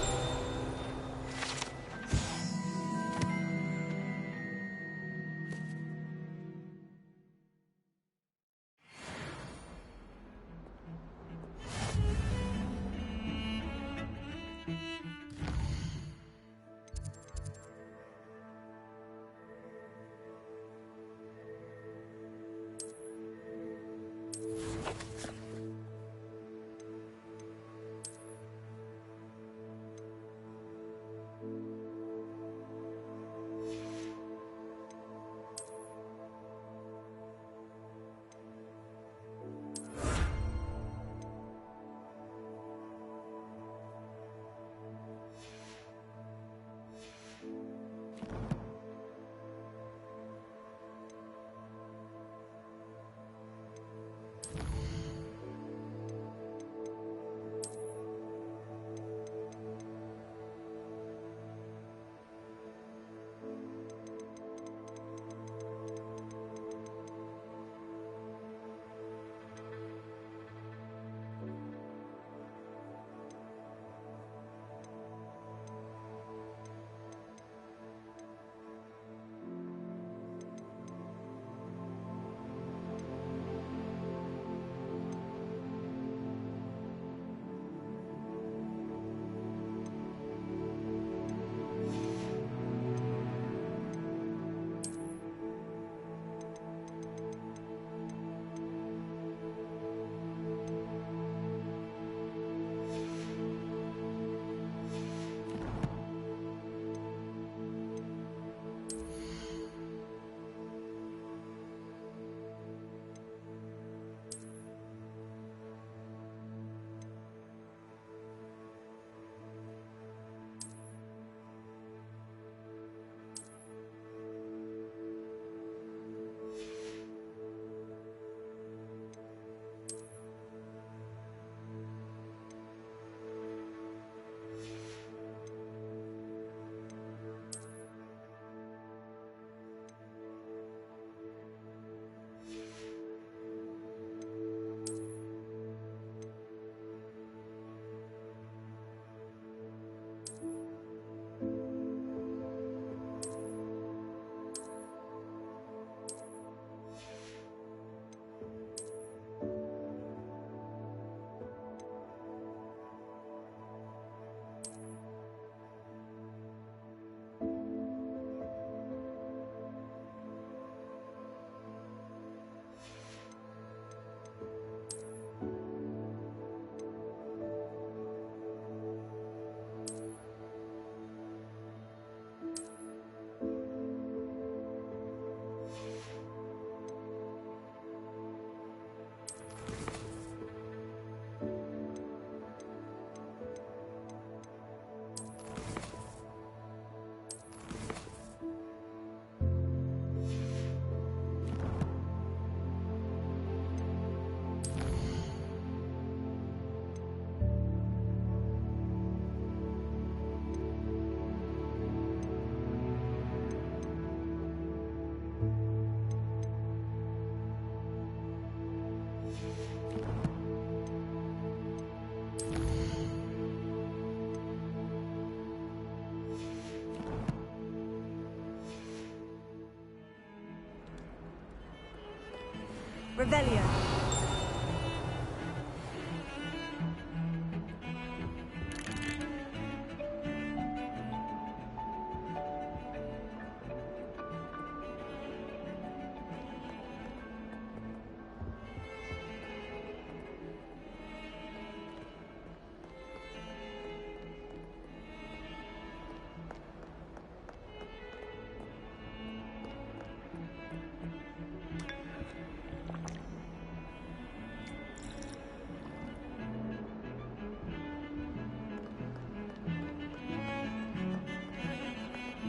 Revelio.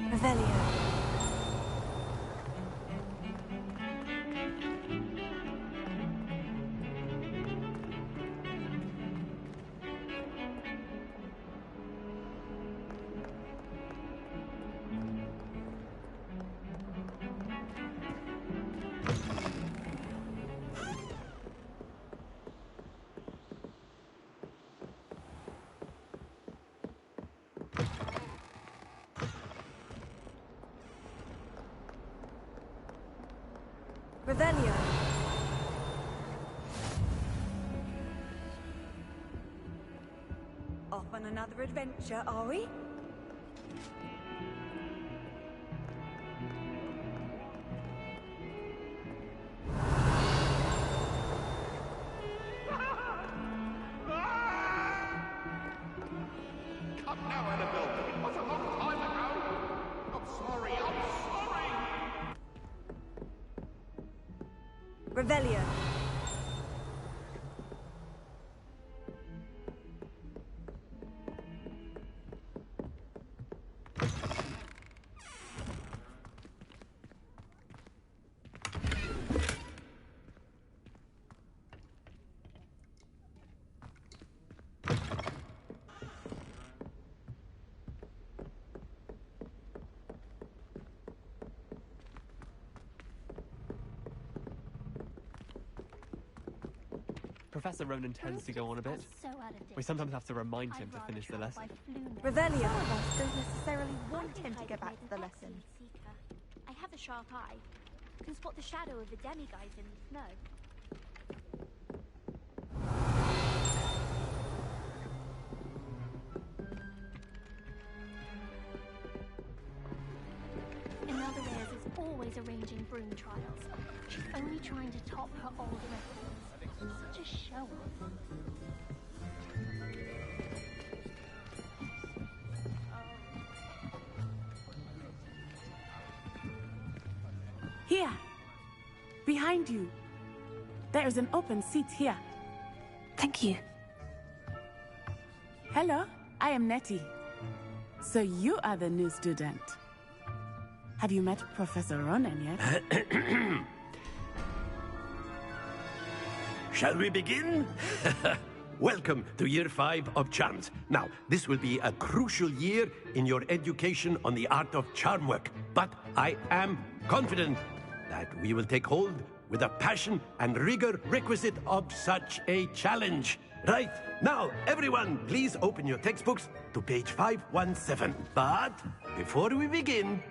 Revelio. Revelio. Off on another adventure, are we? Come now, Annabelle. It was a long time ago. I'm sorry. Revelio. Professor Ronan tends to go on a bit. We sometimes have to remind him to finish the lesson. Revelio. Some of us don't necessarily want him to go back to the lesson. I have a sharp eye. Can spot the shadow of the demiguise in the snow. Another is always arranging broom trials. She's only trying to top her old records. Such a show-off. Here! Behind you! There is an open seat here. Thank you. Hello, I am Nettie. So you are the new student. Have you met Professor Ronan yet? Shall we begin? Welcome to Year 5 of Charms. Now, this will be a crucial year in your education on the art of charm work, but I am confident that we will take hold with the passion and rigor requisite of such a challenge. Right, now, everyone, please open your textbooks to page 517. But before we begin,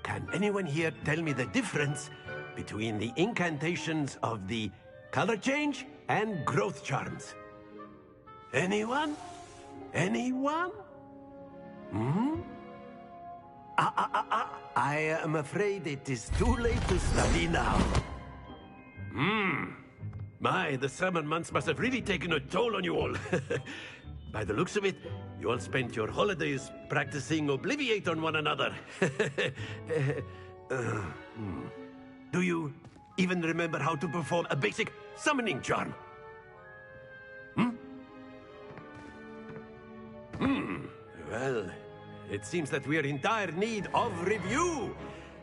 can anyone here tell me the difference between the incantations of the color change and growth charms? Anyone? Anyone? I am afraid it is too late to study now. My, the summer months must have really taken a toll on you all. By the looks of it, you all spent your holidays practicing Obliviate on one another. Do you even remember how to perform a basic summoning charm? Well, it seems that we are in dire need of review.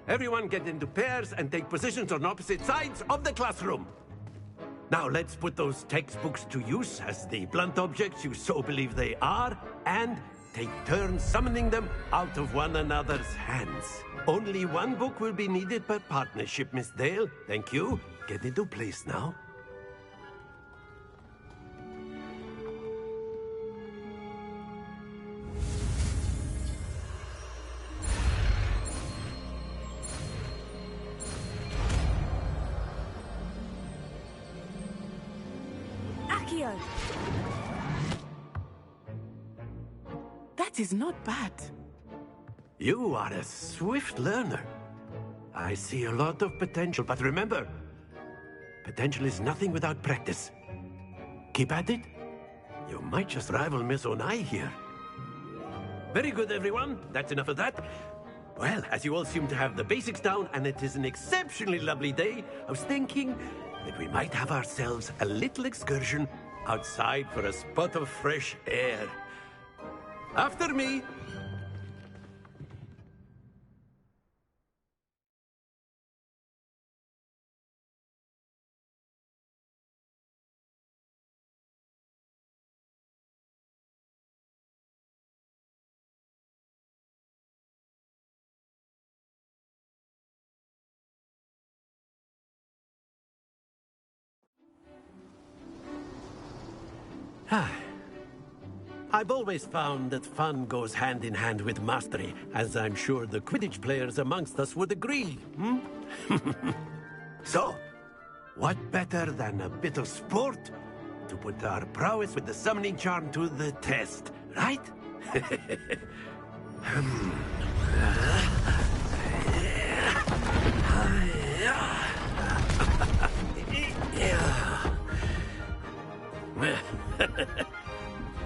Everyone get into pairs and take positions on opposite sides of the classroom. Now let's put those textbooks to use as the blunt objects you so believe they are, and take turns summoning them out of one another's hands. Only one book will be needed per partnership, Miss Dale. Thank you. Get into place now. Accio. That is not bad. You are a swift learner. I see a lot of potential, but remember, potential is nothing without practice. Keep at it. You might just rival Miss Onai here. Very good, everyone. That's enough of that. Well, as you all seem to have the basics down, and it is an exceptionally lovely day, I was thinking that we might have ourselves a little excursion outside for a spot of fresh air. After me. I've always found that fun goes hand in hand with mastery, as I'm sure the Quidditch players amongst us would agree. So, what better than a bit of sport to put our prowess with the summoning charm to the test, right?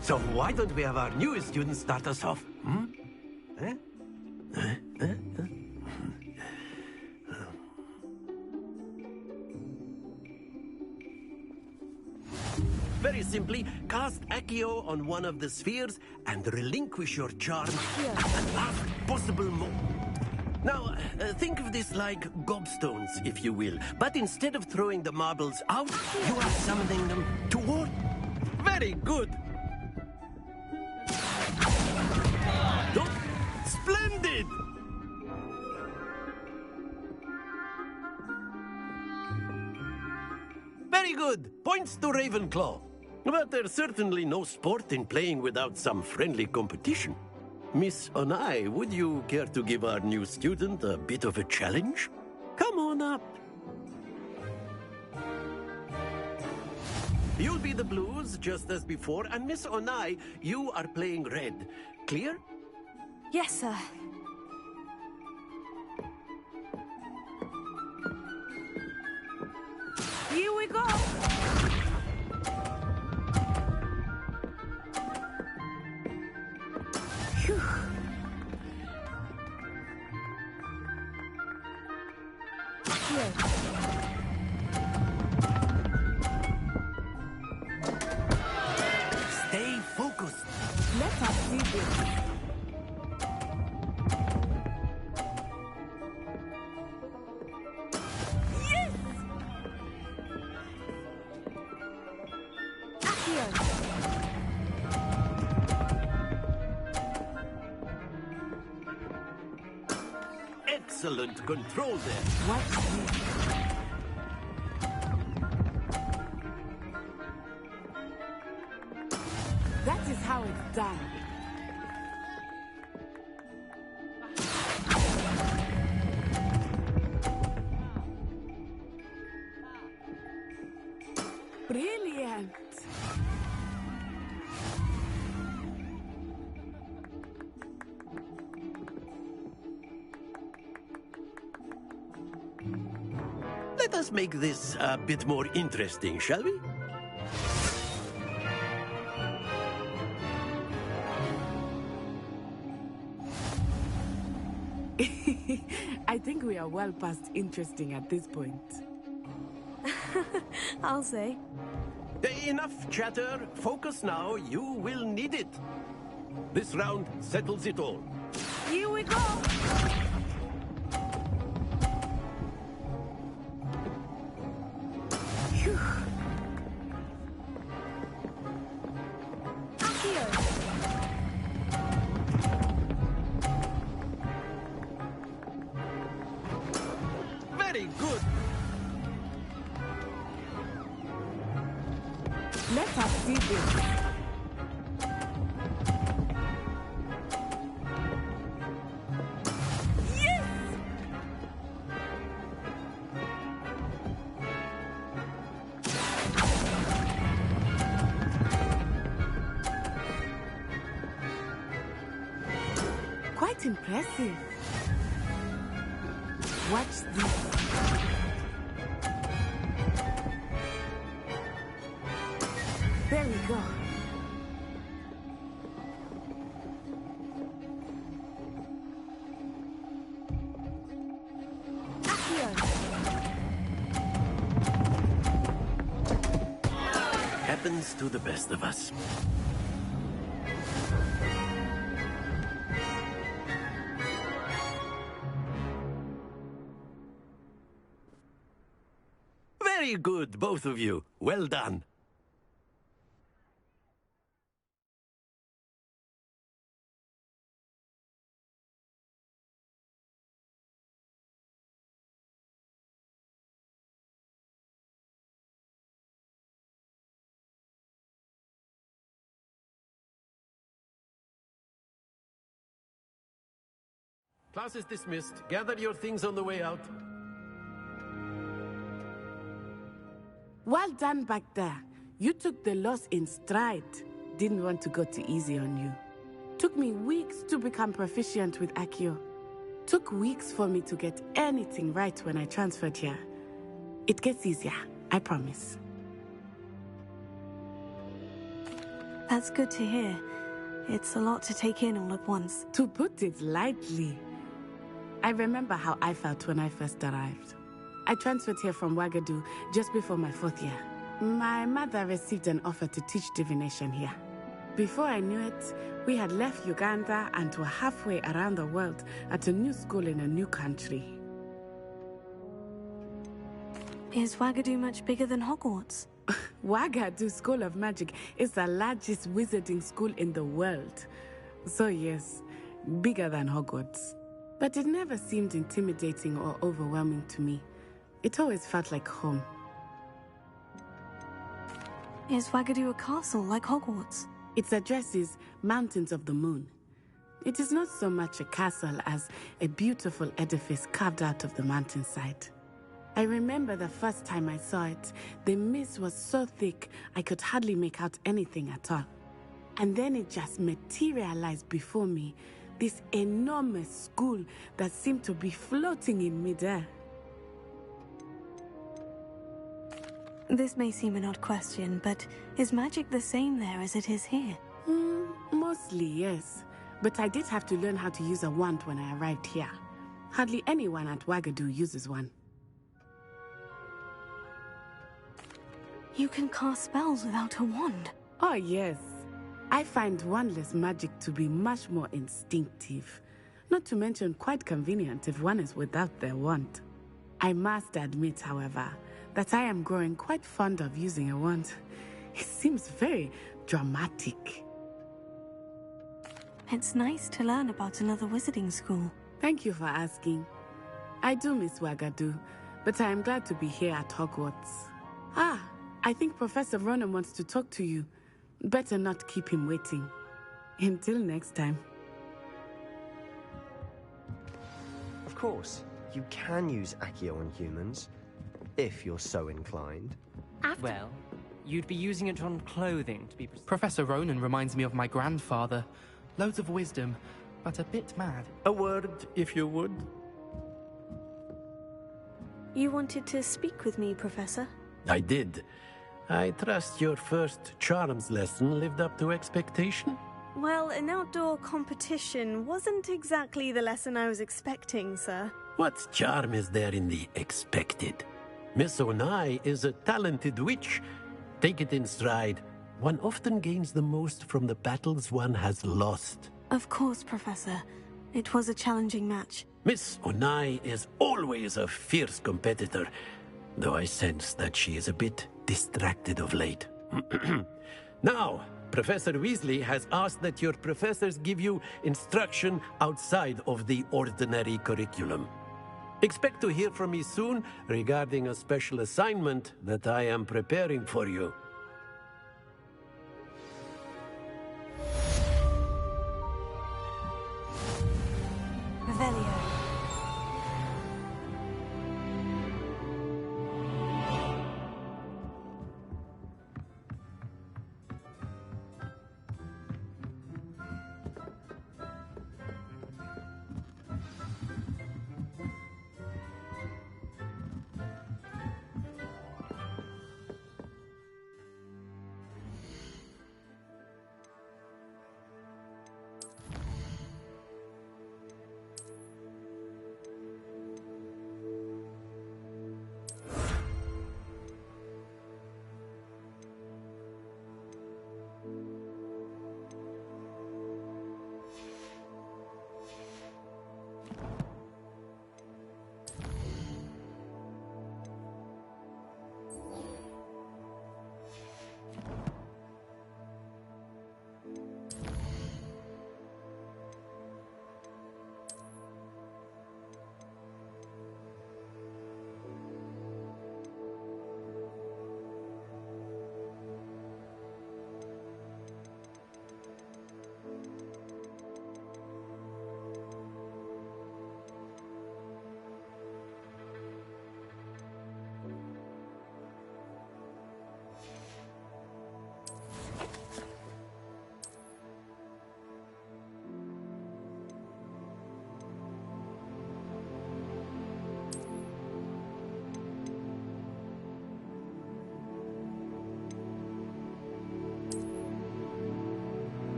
So why don't we have our newest student start us off? Very simply, cast Accio on one of the spheres and relinquish your charm at the last possible moment. Now, think of this like gobstones, if you will. But instead of throwing the marbles out, you are summoning them toward. Very good! Oh, splendid! Very good! Points to Ravenclaw. But there's certainly no sport in playing without some friendly competition. Miss Onai, would you care to give our new student a bit of a challenge? Come on up. You'll be the blues, just as before, and Miss Onai, you are playing red. Clear? Yes, sir. Here we go! Phew. Stay focused. Let us see this. Excellent control there. Watch this. That is how it's done. Brilliant. Let us make this a bit more interesting, shall we? I think we are well past interesting at this point. I'll say. Enough chatter. Focus now. You will need it. This round settles it all. Here we go! Phew. Very good. Let us see this. quite impressive. Watch this. There we go. Happens to the best of us. Very good, both of you. Well done. Class is dismissed. Gather your things on the way out. Well done back there. You took the loss in stride. Didn't want to go too easy on you. Took me weeks to become proficient with Accio. Took weeks for me to get anything right when I transferred here. It gets easier, I promise. That's good to hear. It's a lot to take in all at once. To put it lightly. I remember how I felt when I first arrived. I transferred here from Wagadu just before my 4th year. My mother received an offer to teach divination here. Before I knew it, we had left Uganda and were halfway around the world at a new school in a new country. Is Wagadu much bigger than Hogwarts? Wagadu School of Magic is the largest wizarding school in the world. So yes, bigger than Hogwarts. But it never seemed intimidating or overwhelming to me. It always felt like home. Is Wagadu a castle like Hogwarts? Its address is Mountains of the Moon. It is not so much a castle as a beautiful edifice carved out of the mountainside. I remember the first time I saw it, the mist was so thick I could hardly make out anything at all. And then it just materialized before me, this enormous school that seemed to be floating in midair. This may seem an odd question, but is magic the same there as it is here? Mostly, yes. But I did have to learn how to use a wand when I arrived here. Hardly anyone at Wagadu uses one. You can cast spells without a wand? Oh, yes. I find wandless magic to be much more instinctive. Not to mention quite convenient if one is without their wand. I must admit, however, that I am growing quite fond of using a wand. It seems very dramatic. It's nice to learn about another wizarding school. Thank you for asking. I do miss Wagadu, but I am glad to be here at Hogwarts. I think Professor Ronan wants to talk to you. Better not keep him waiting. Until next time. Of course, you can use Accio on humans, if you're so inclined. Well, you'd be using it on clothing to be precise. Professor Ronan reminds me of my grandfather. Loads of wisdom, but a bit mad. A word, if you would. You wanted to speak with me, Professor? I did. I trust your first charms lesson lived up to expectation? Well, an outdoor competition wasn't exactly the lesson I was expecting, sir. What charm is there in the expected? Miss Onai is a talented witch. Take it in stride. One often gains the most from the battles one has lost. Of course, Professor. It was a challenging match. Miss Onai is always a fierce competitor, though I sense that she is a bit distracted of late. Now, Professor Weasley has asked that your professors give you instruction outside of the ordinary curriculum. Expect to hear from me soon regarding a special assignment that I am preparing for you. Revelio.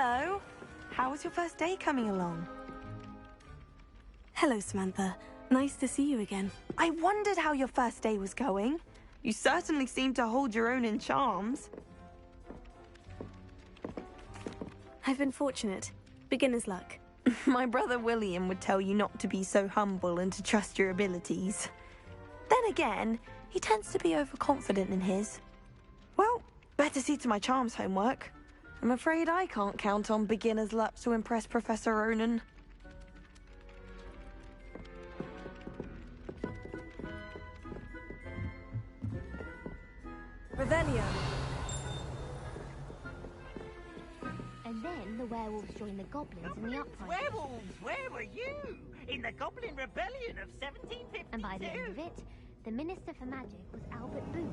Hello. How was your first day coming along? Hello, Samantha. Nice to see you again. I wondered how your first day was going. You certainly seem to hold your own in charms. I've been fortunate. Beginner's luck. My brother William would tell you not to be so humble and to trust your abilities. Then again, he tends to be overconfident in his. Well, better see to my charms homework. I'm afraid I can't count on beginner's luck to impress Professor Ronan. Revelio. And then the werewolves joined the goblins in the uprising. Werewolves, where were you? In the Goblin Rebellion of 1752. And by the end of it, the Minister for Magic was Albert Boot.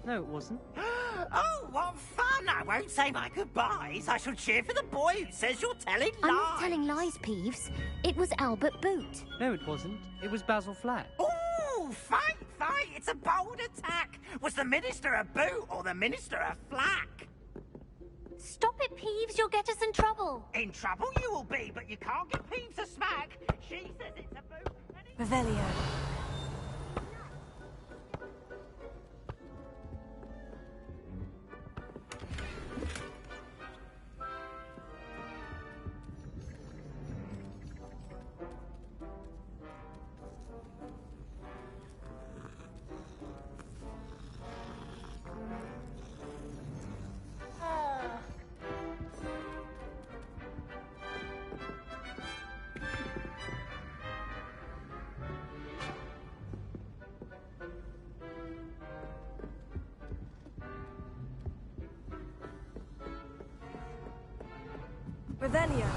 No, it wasn't. Oh, what fun! I won't say my goodbyes. I shall cheer for the boy who says you're telling lies. I'm not telling lies, Peeves. It was Albert Boot. No, it wasn't. It was Basil Flack. Ooh, fight! It's a bold attack. Was the Minister a boot or the Minister a flack? Stop it, Peeves. You'll get us in trouble. In trouble you will be, but you can't get Peeves a smack. She says it's a boot. Revelio. Revelio.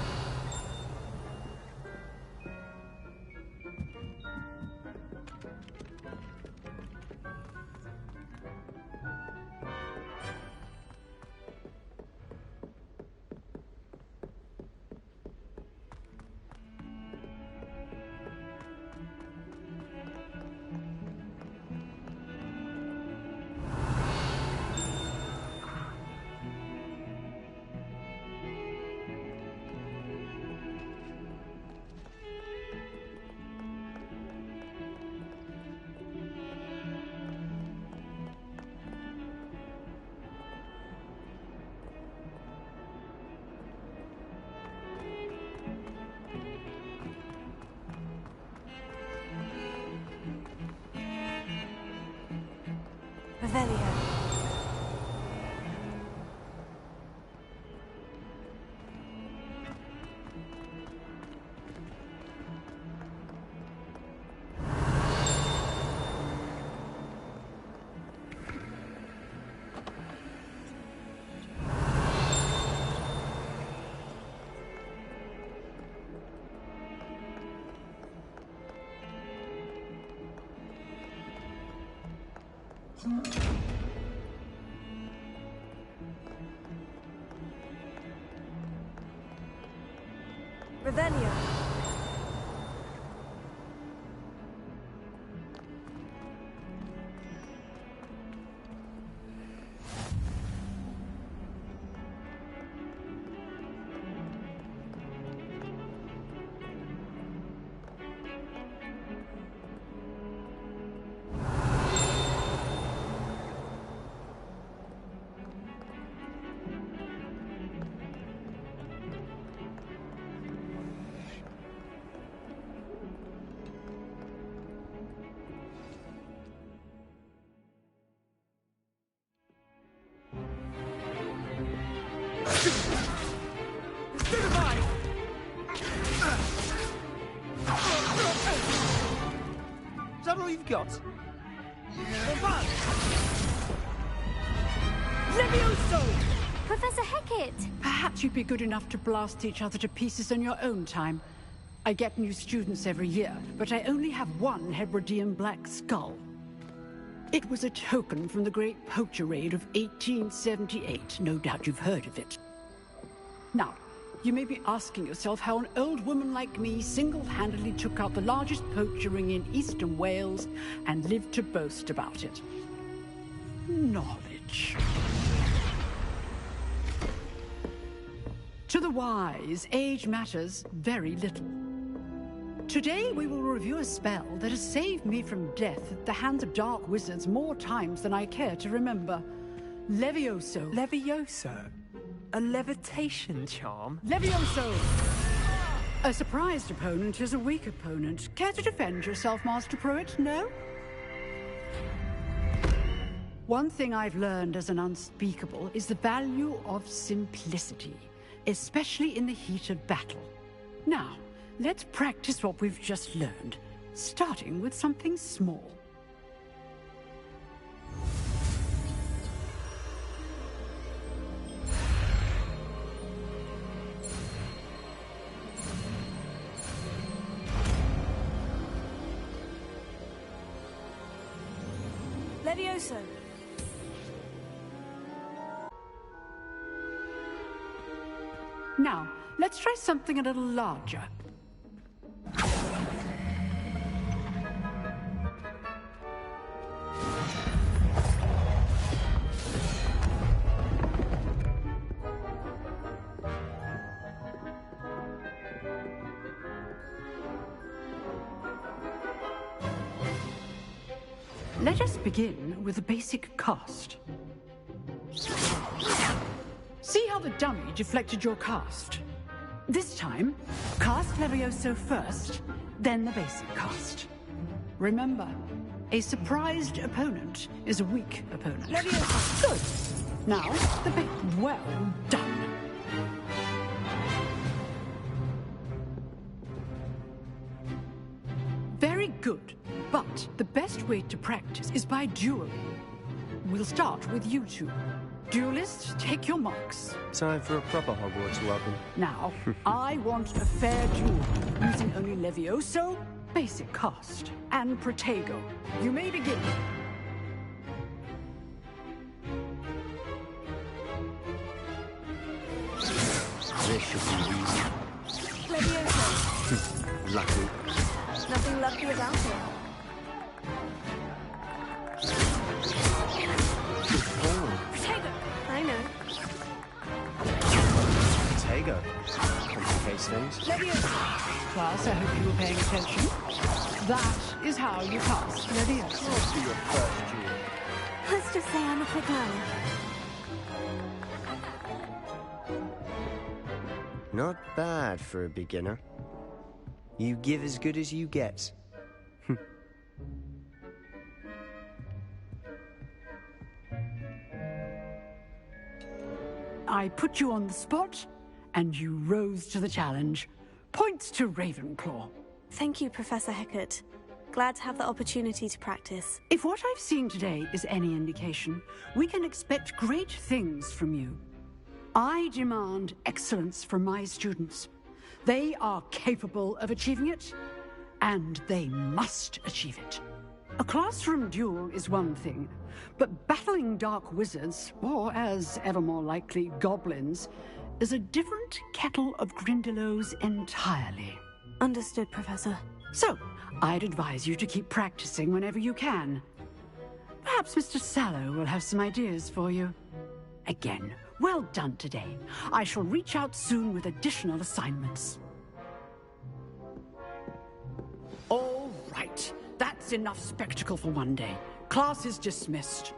Revelio. Revelio. Is that all you've got? Levioso! Professor Hecat! Perhaps you'd be good enough to blast each other to pieces on your own time. I get new students every year, but I only have one Hebridean black skull. It was a token from the Great Poacher Raid of 1878. No doubt you've heard of it. Now, you may be asking yourself how an old woman like me single-handedly took out the largest poacher ring in eastern Wales and lived to boast about it. Knowledge. To the wise, age matters very little. Today we will review a spell that has saved me from death at the hands of dark wizards more times than I care to remember. Levioso. Levioso? A levitation charm? Levioso! A surprised opponent is a weak opponent. Care to defend yourself, Master Pruitt? No? One thing I've learned as an unspeakable is the value of simplicity, especially in the heat of battle. Now, let's practice what we've just learned, starting with something small. Levioso. Now, let's try something a little larger. Let us begin with the basic cast. See how the dummy deflected your cast? This time, cast Levioso first, then the basic cast. Remember, a surprised opponent is a weak opponent. Levioso. Good. Now, the bit well done. Very good. But the best way to practice is by dueling. We'll start with you two. Duelists, take your marks. Time for a proper Hogwarts welcome. Now, I want a fair duel, using only Levioso, basic cast, and Protego. You may begin. This should be easy. Levioso. Lucky. Nothing lucky about it. Protego. I know. Protego. Complicates things. Levioso. Class, I hope you were paying attention. That is how you cast Levioso. What's your first duel? Let's just say I'm a quick learner. Not bad for a beginner. You give as good as you get. I put you on the spot, and you rose to the challenge. Points to Ravenclaw. Thank you, Professor Hecat. Glad to have the opportunity to practice. If what I've seen today is any indication, we can expect great things from you. I demand excellence from my students. They are capable of achieving it, and they must achieve it. A classroom duel is one thing, but battling dark wizards, or as ever more likely, goblins, is a different kettle of Grindylows entirely. Understood, Professor. So, I'd advise you to keep practicing whenever you can. Perhaps Mr. Sallow will have some ideas for you. Again, well done today. I shall reach out soon with additional assignments. All right. That's enough spectacle for one day. Class is dismissed.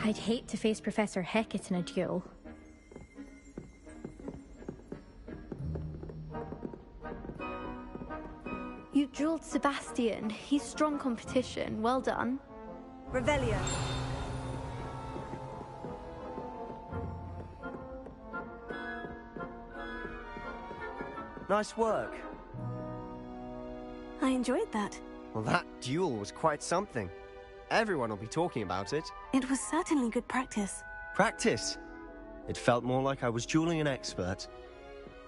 I'd hate to face Professor Hecat in a duel. You dueled Sebastian. He's strong competition. Well done. Revelio. Nice work. I enjoyed that. Well, that duel was quite something. Everyone will be talking about it. It was certainly good practice. Practice? It felt more like I was dueling an expert.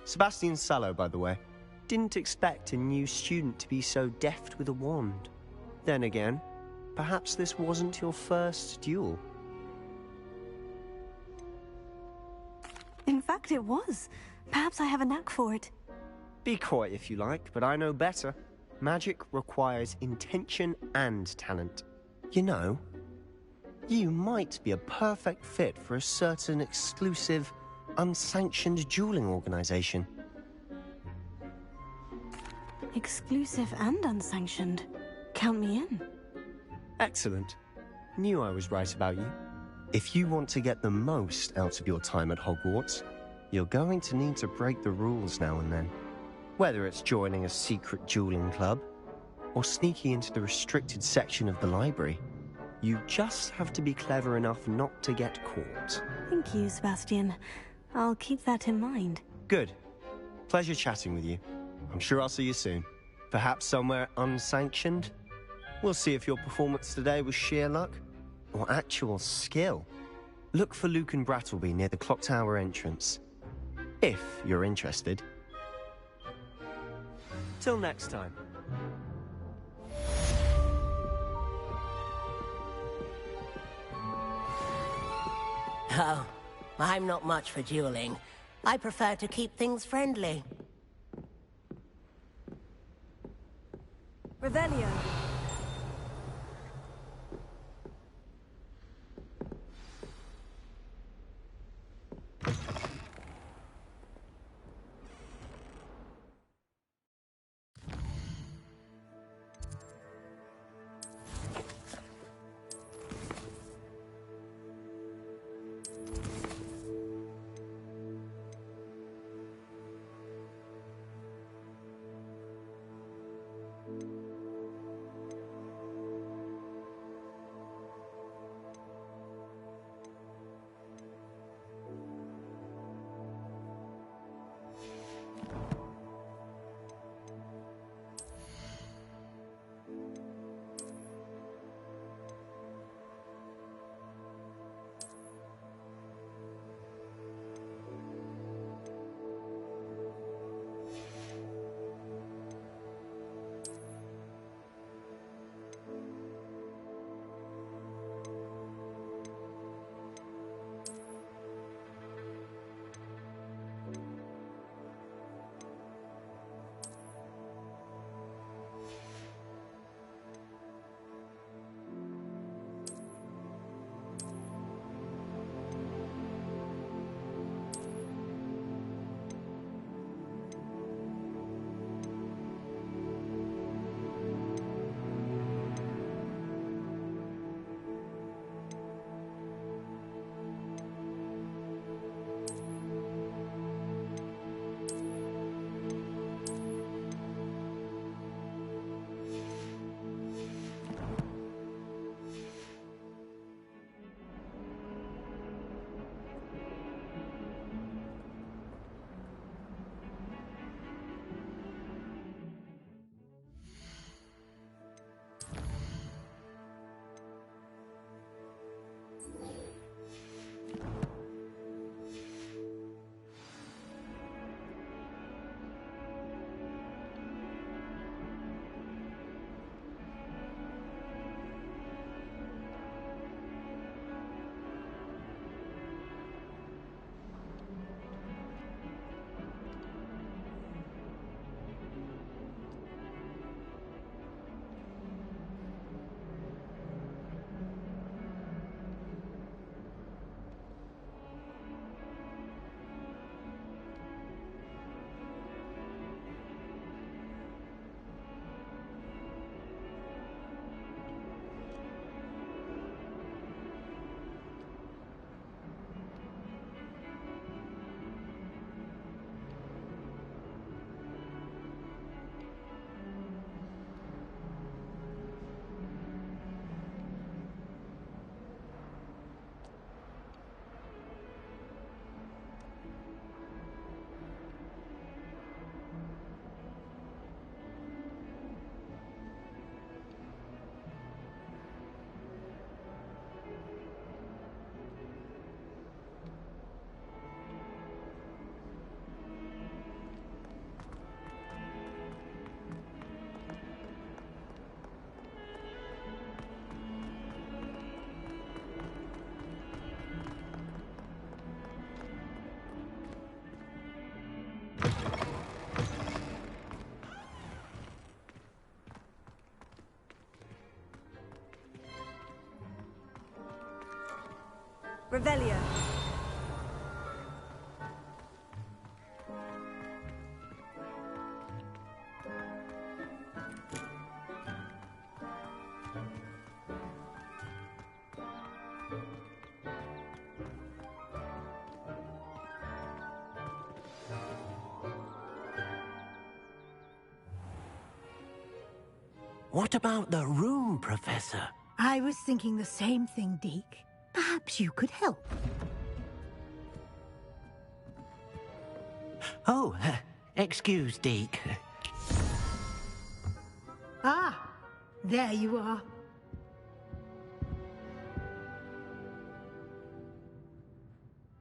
Sebastian Sallow, by the way. Didn't expect a new student to be so deft with a wand. Then again, perhaps this wasn't your first duel. In fact, it was. Perhaps I have a knack for it. Be coy if you like, but I know better. Magic requires intention and talent. You know, You might be a perfect fit for a certain exclusive, unsanctioned dueling organization. Exclusive and unsanctioned. Count me in. Excellent. Knew I was right about you. If you want to get the most out of your time at Hogwarts, you're going to need to break the rules now and then. Whether it's joining a secret dueling club, or sneaking into the restricted section of the library, you just have to be clever enough not to get caught. Thank you, Sebastian. I'll keep that in mind. Good. Pleasure chatting with you. I'm sure I'll see you soon. Perhaps somewhere unsanctioned? We'll see if your performance today was sheer luck or actual skill. Look for Luke and Brattleby near the clock tower entrance, if you're interested. Till next time. Oh, I'm not much for dueling. I prefer to keep things friendly. Revelio. Revelio. What about the room, Professor? I was thinking the same thing, Deke. Perhaps you could help. Oh, excuse, Deke. Ah, there you are.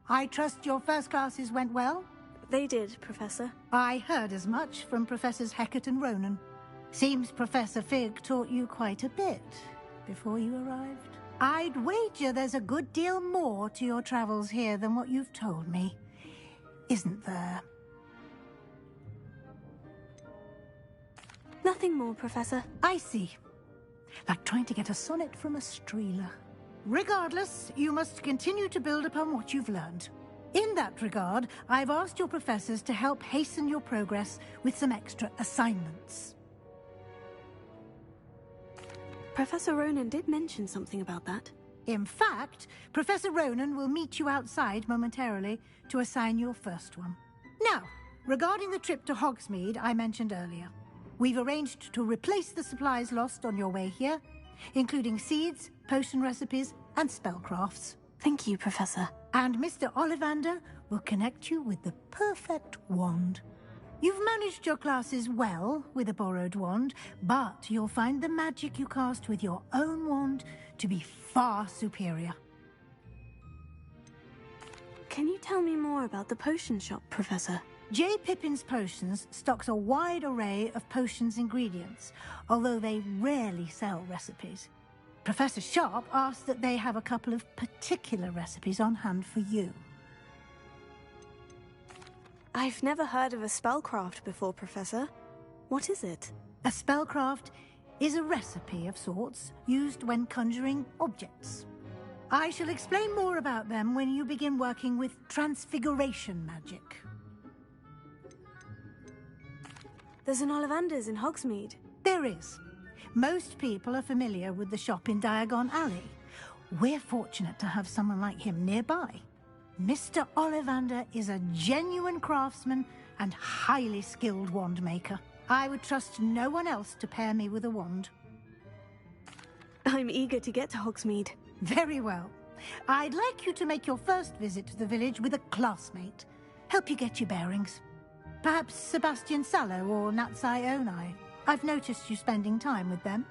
I trust your first classes went well? They did, Professor. I heard as much from Professors Hecat and Ronan. Seems Professor Fig taught you quite a bit before you arrived. I'd wager there's a good deal more to your travels here than what you've told me. Isn't there? Nothing more, Professor. I see. Like trying to get a sonnet from a streeler. Regardless, you must continue to build upon what you've learned. In that regard, I've asked your professors to help hasten your progress with some extra assignments. Professor Ronan did mention something about that. In fact, Professor Ronan will meet you outside momentarily to assign your first one. Now, regarding the trip to Hogsmeade I mentioned earlier, we've arranged to replace the supplies lost on your way here, including seeds, potion recipes, and spellcrafts. Thank you, Professor. And Mr. Ollivander will connect you with the perfect wand. You've managed your classes well with a borrowed wand, but you'll find the magic you cast with your own wand to be far superior. Can you tell me more about the potion shop, Professor? J. Pippin's Potions stocks a wide array of potions ingredients, although they rarely sell recipes. Professor Sharp asked that they have a couple of particular recipes on hand for you. I've never heard of a spellcraft before, Professor. What is it? A spellcraft is a recipe of sorts used when conjuring objects. I shall explain more about them when you begin working with transfiguration magic. There's an Ollivander's in Hogsmeade. There is. Most people are familiar with the shop in Diagon Alley. We're fortunate to have someone like him nearby. Mr. Ollivander is a genuine craftsman and highly skilled wand maker. I would trust no one else to pair me with a wand. I'm eager to get to Hogsmeade. Very well. I'd like you to make your first visit to the village with a classmate. Help you get your bearings. Perhaps Sebastian Sallow or Natsai Onai. I've noticed you spending time with them.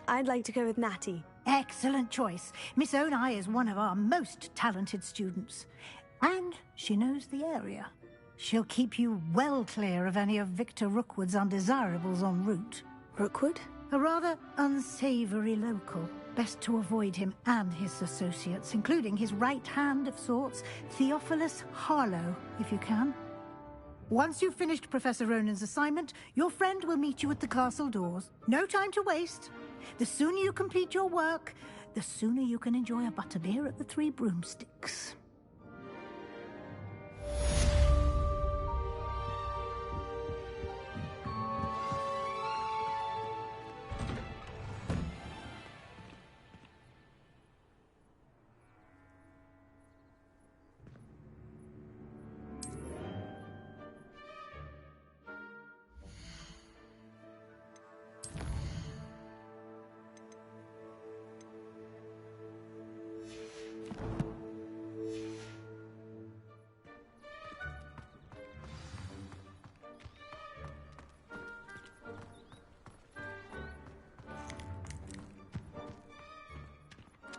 I'd like to go with Natty. Excellent choice. Miss Onai is one of our most talented students. And she knows the area. She'll keep you well clear of any of Victor Rookwood's undesirables en route. Rookwood? A rather unsavory local. Best to avoid him and his associates, including his right hand of sorts, Theophilus Harlow, if you can. Once you've finished Professor Ronan's assignment, your friend will meet you at the castle doors. No time to waste. The sooner you complete your work, the sooner you can enjoy a butterbeer at the Three Broomsticks.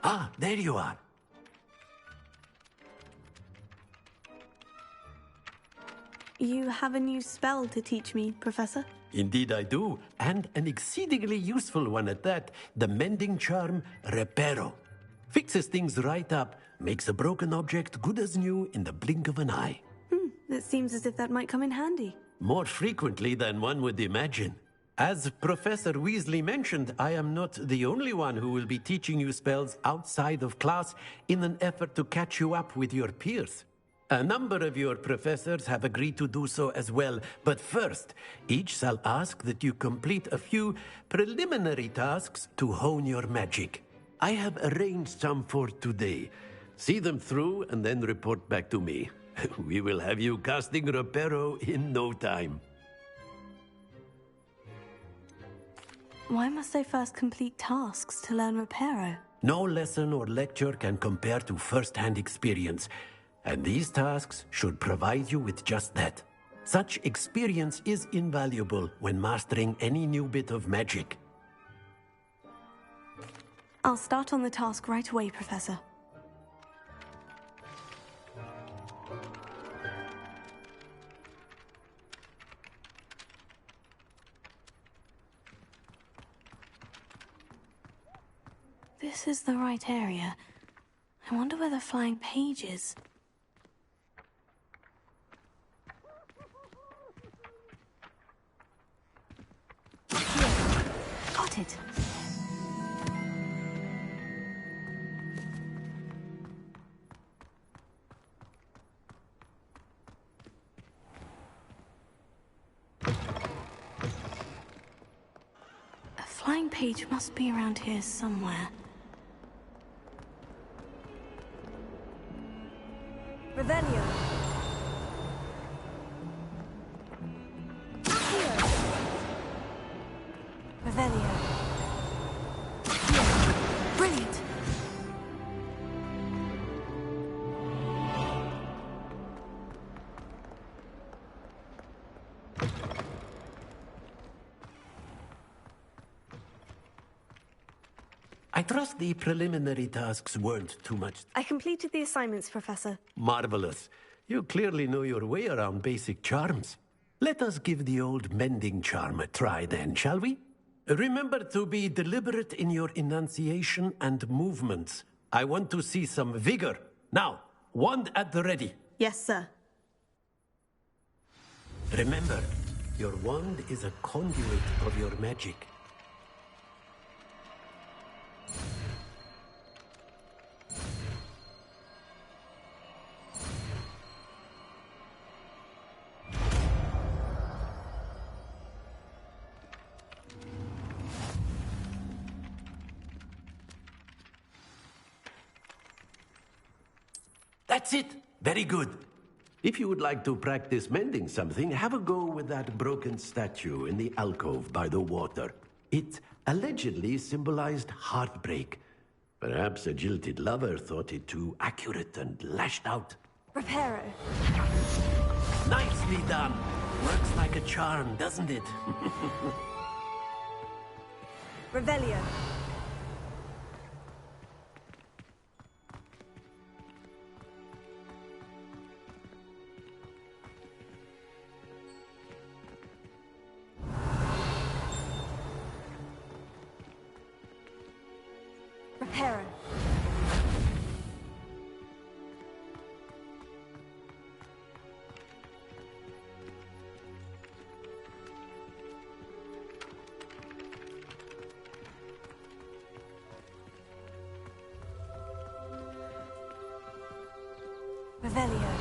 Ah, there you are. You have a new spell to teach me, Professor? Indeed I do, and an exceedingly useful one at that. The mending charm, Reparo. Fixes things right up, makes a broken object good as new in the blink of an eye. It seems as if that might come in handy. More frequently than one would imagine. As Professor Weasley mentioned, I am not the only one who will be teaching you spells outside of class in an effort to catch you up with your peers. A number of your professors have agreed to do so as well, but first, each shall ask that you complete a few preliminary tasks to hone your magic. I have arranged some for today. See them through and then report back to me. We will have you casting Reparo in no time. Why must I first complete tasks to learn Reparo? No lesson or lecture can compare to first-hand experience, and these tasks should provide you with just that. Such experience is invaluable when mastering any new bit of magic. I'll start on the task right away, Professor. This is the right area. I wonder where the flying page is. Here. Got it. A flying page must be around here somewhere. Revelio. Revelio. Brilliant. I trust the preliminary tasks weren't too much. I completed the assignments, Professor. Marvelous. You clearly know your way around basic charms. Let us give the old mending charm a try then, shall we? Remember to be deliberate in your enunciation and movements. I want to see some vigor. Now, wand at the ready. Yes, sir. Remember, your wand is a conduit of your magic. That's it. Very good. If you would like to practice mending something, have a go with that broken statue in the alcove by the water. It allegedly symbolized heartbreak. Perhaps a jilted lover thought it too accurate and lashed out. Reparo. Nicely done. Works like a charm, doesn't it? Revelio. Reparo. Revelio.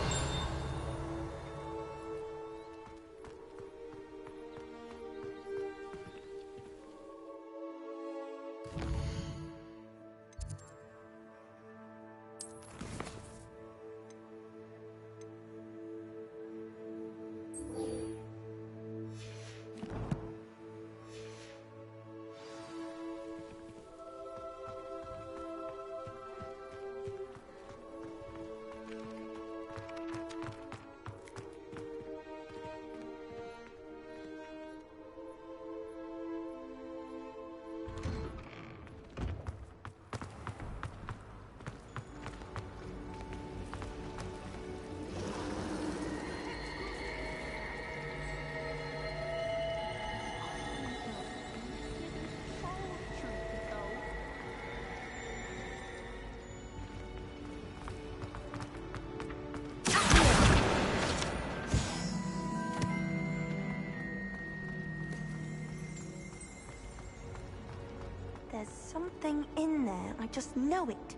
There's something in there. I just know it.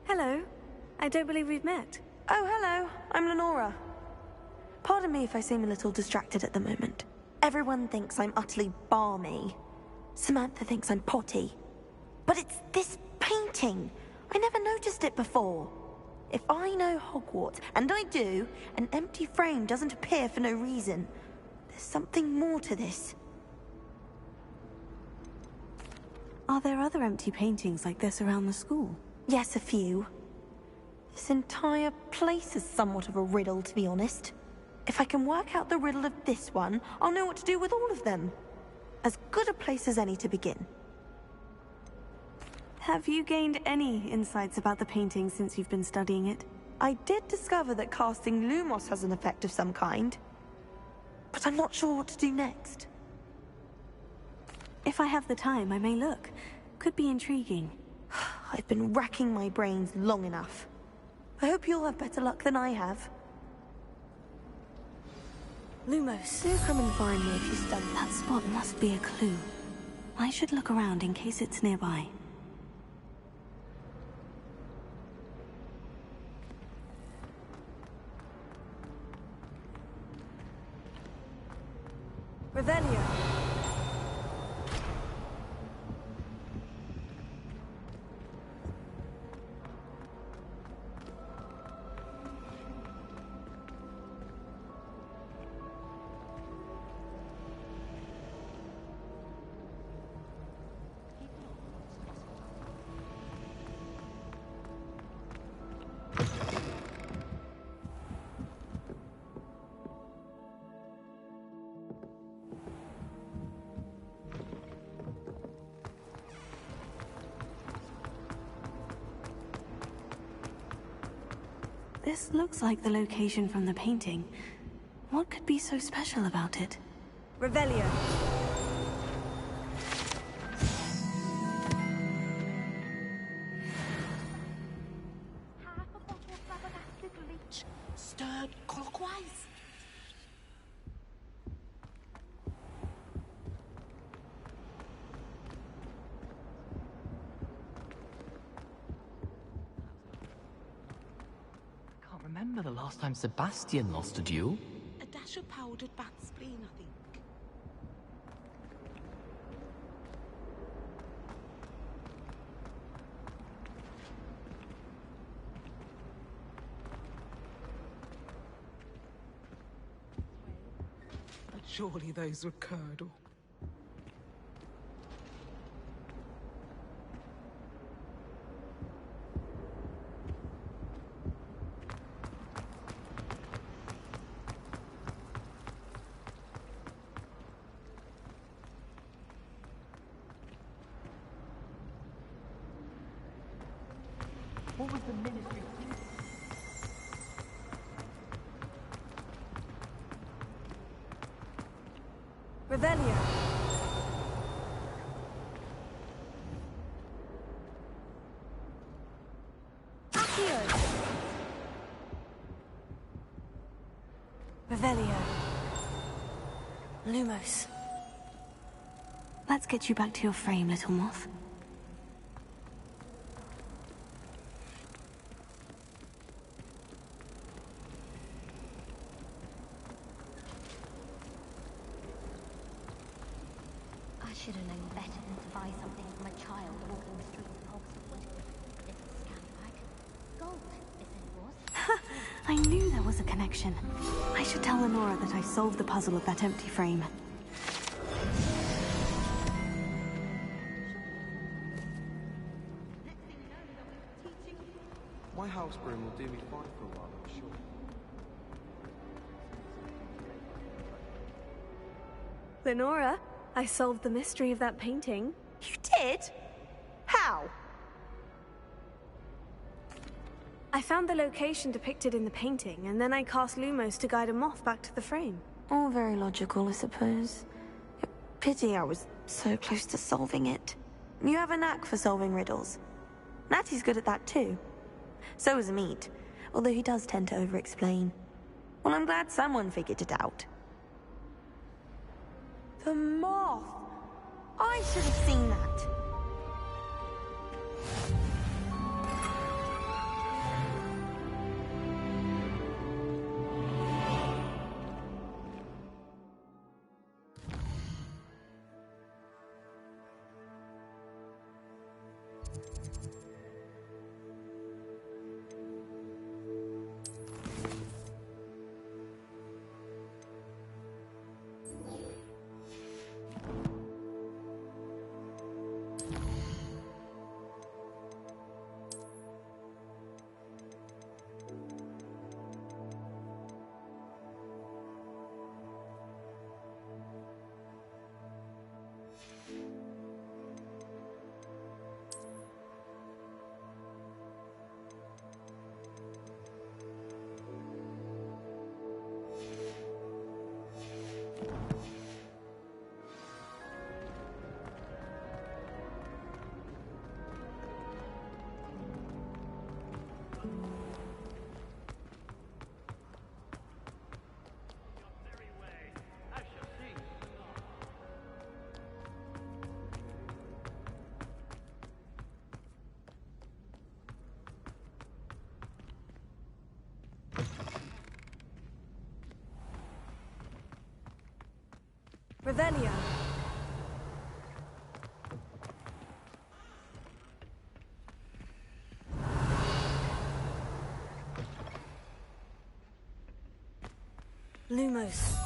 Hello. I don't believe we've met. Oh, hello. I'm Lenora. Pardon me if I seem a little distracted at the moment. Everyone thinks I'm utterly balmy. Samantha thinks I'm potty. But it's this painting. I never noticed it before. If I know Hogwarts, and I do, an empty frame doesn't appear for no reason. There's something more to this. Are there other empty paintings like this around the school? Yes, a few. This entire place is somewhat of a riddle, to be honest. If I can work out the riddle of this one, I'll know what to do with all of them. As good a place as any to begin. Have you gained any insights about the painting since you've been studying it? I did discover that casting Lumos has an effect of some kind. But I'm not sure what to do next. If I have the time, I may look. Could be intriguing. I've been racking my brains long enough. I hope you'll have better luck than I have. Lumos. Do come and find me if you study. That spot must be a clue. I should look around in case it's nearby. Revelio. This looks like the location from the painting. What could be so special about it? Revelio. Half a bottle of flabbergasted leech, stirred clockwise. Remember the last time Sebastian lost a duel? A dash of powdered bat spleen, I think. But surely those were curdle. What was the ministry? Revelio. Accio. Revelio. Lumos. Let's get you back to your frame, little moth. I should have known better than to buy something from a child walking the streets of Hogwarts. It's a scallywag. Gold, it said it was. I knew there was a connection. I should tell Lenora that I solved the puzzle of that empty frame. My house broom will do me fine for a while, I'm sure. Lenora, I solved the mystery of that painting. You did? How? I found the location depicted in the painting, and then I cast Lumos to guide a moth back to the frame. All very logical, I suppose. Pity I was so close to solving it. You have a knack for solving riddles. Natty's good at that too. So is Amit, although he does tend to over-explain. Well, I'm glad someone figured it out. The moth! I should have seen that. Revelio. Lumos.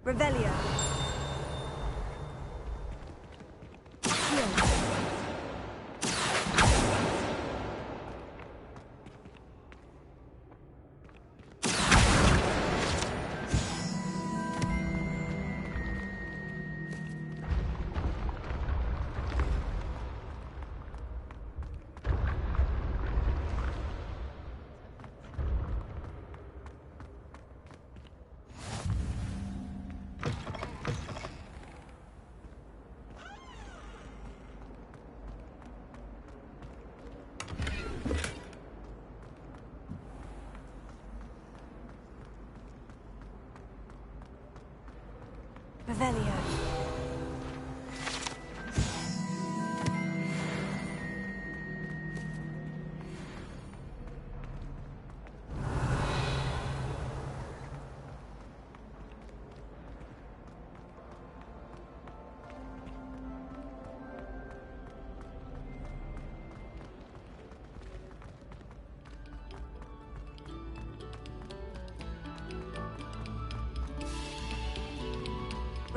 Revelio. Revelio.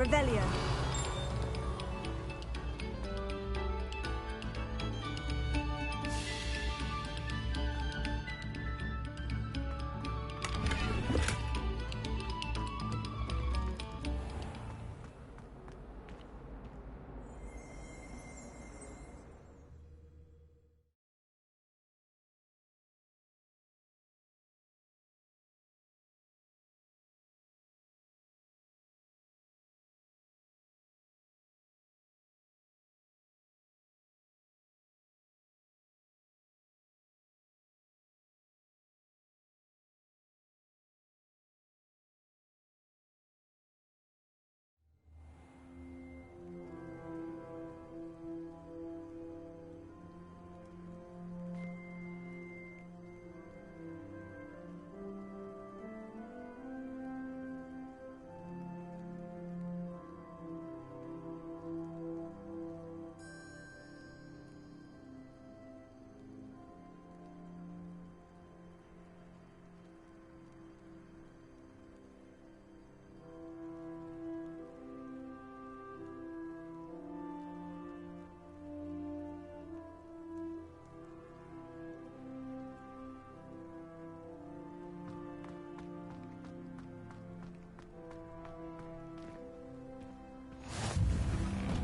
Revelio.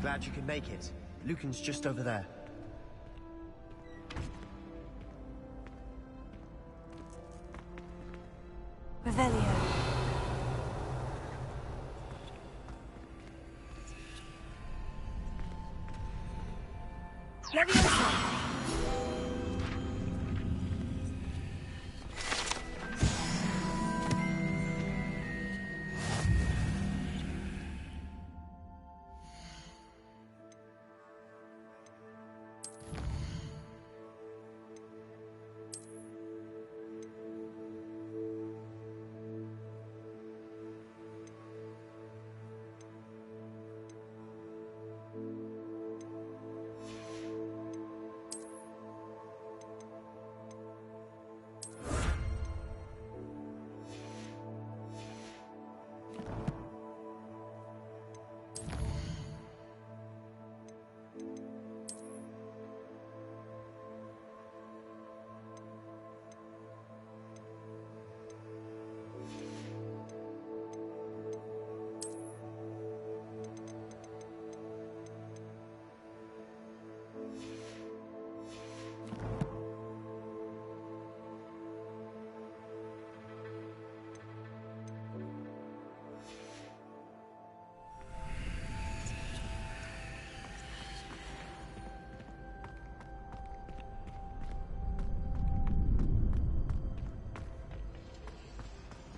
glad you could make it. Lucan's just over there. Revelio. Leviosa.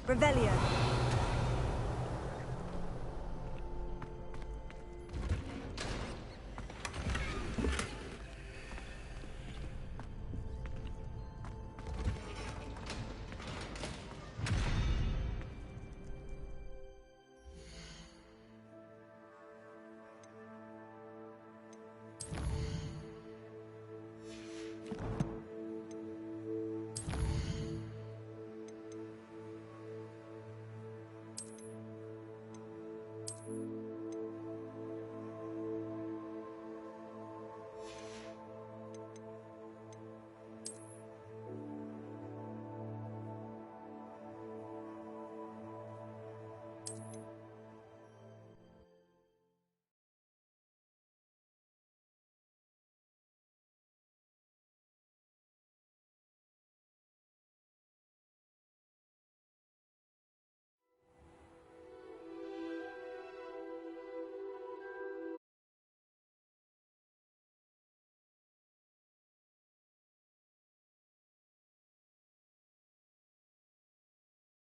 Revelio.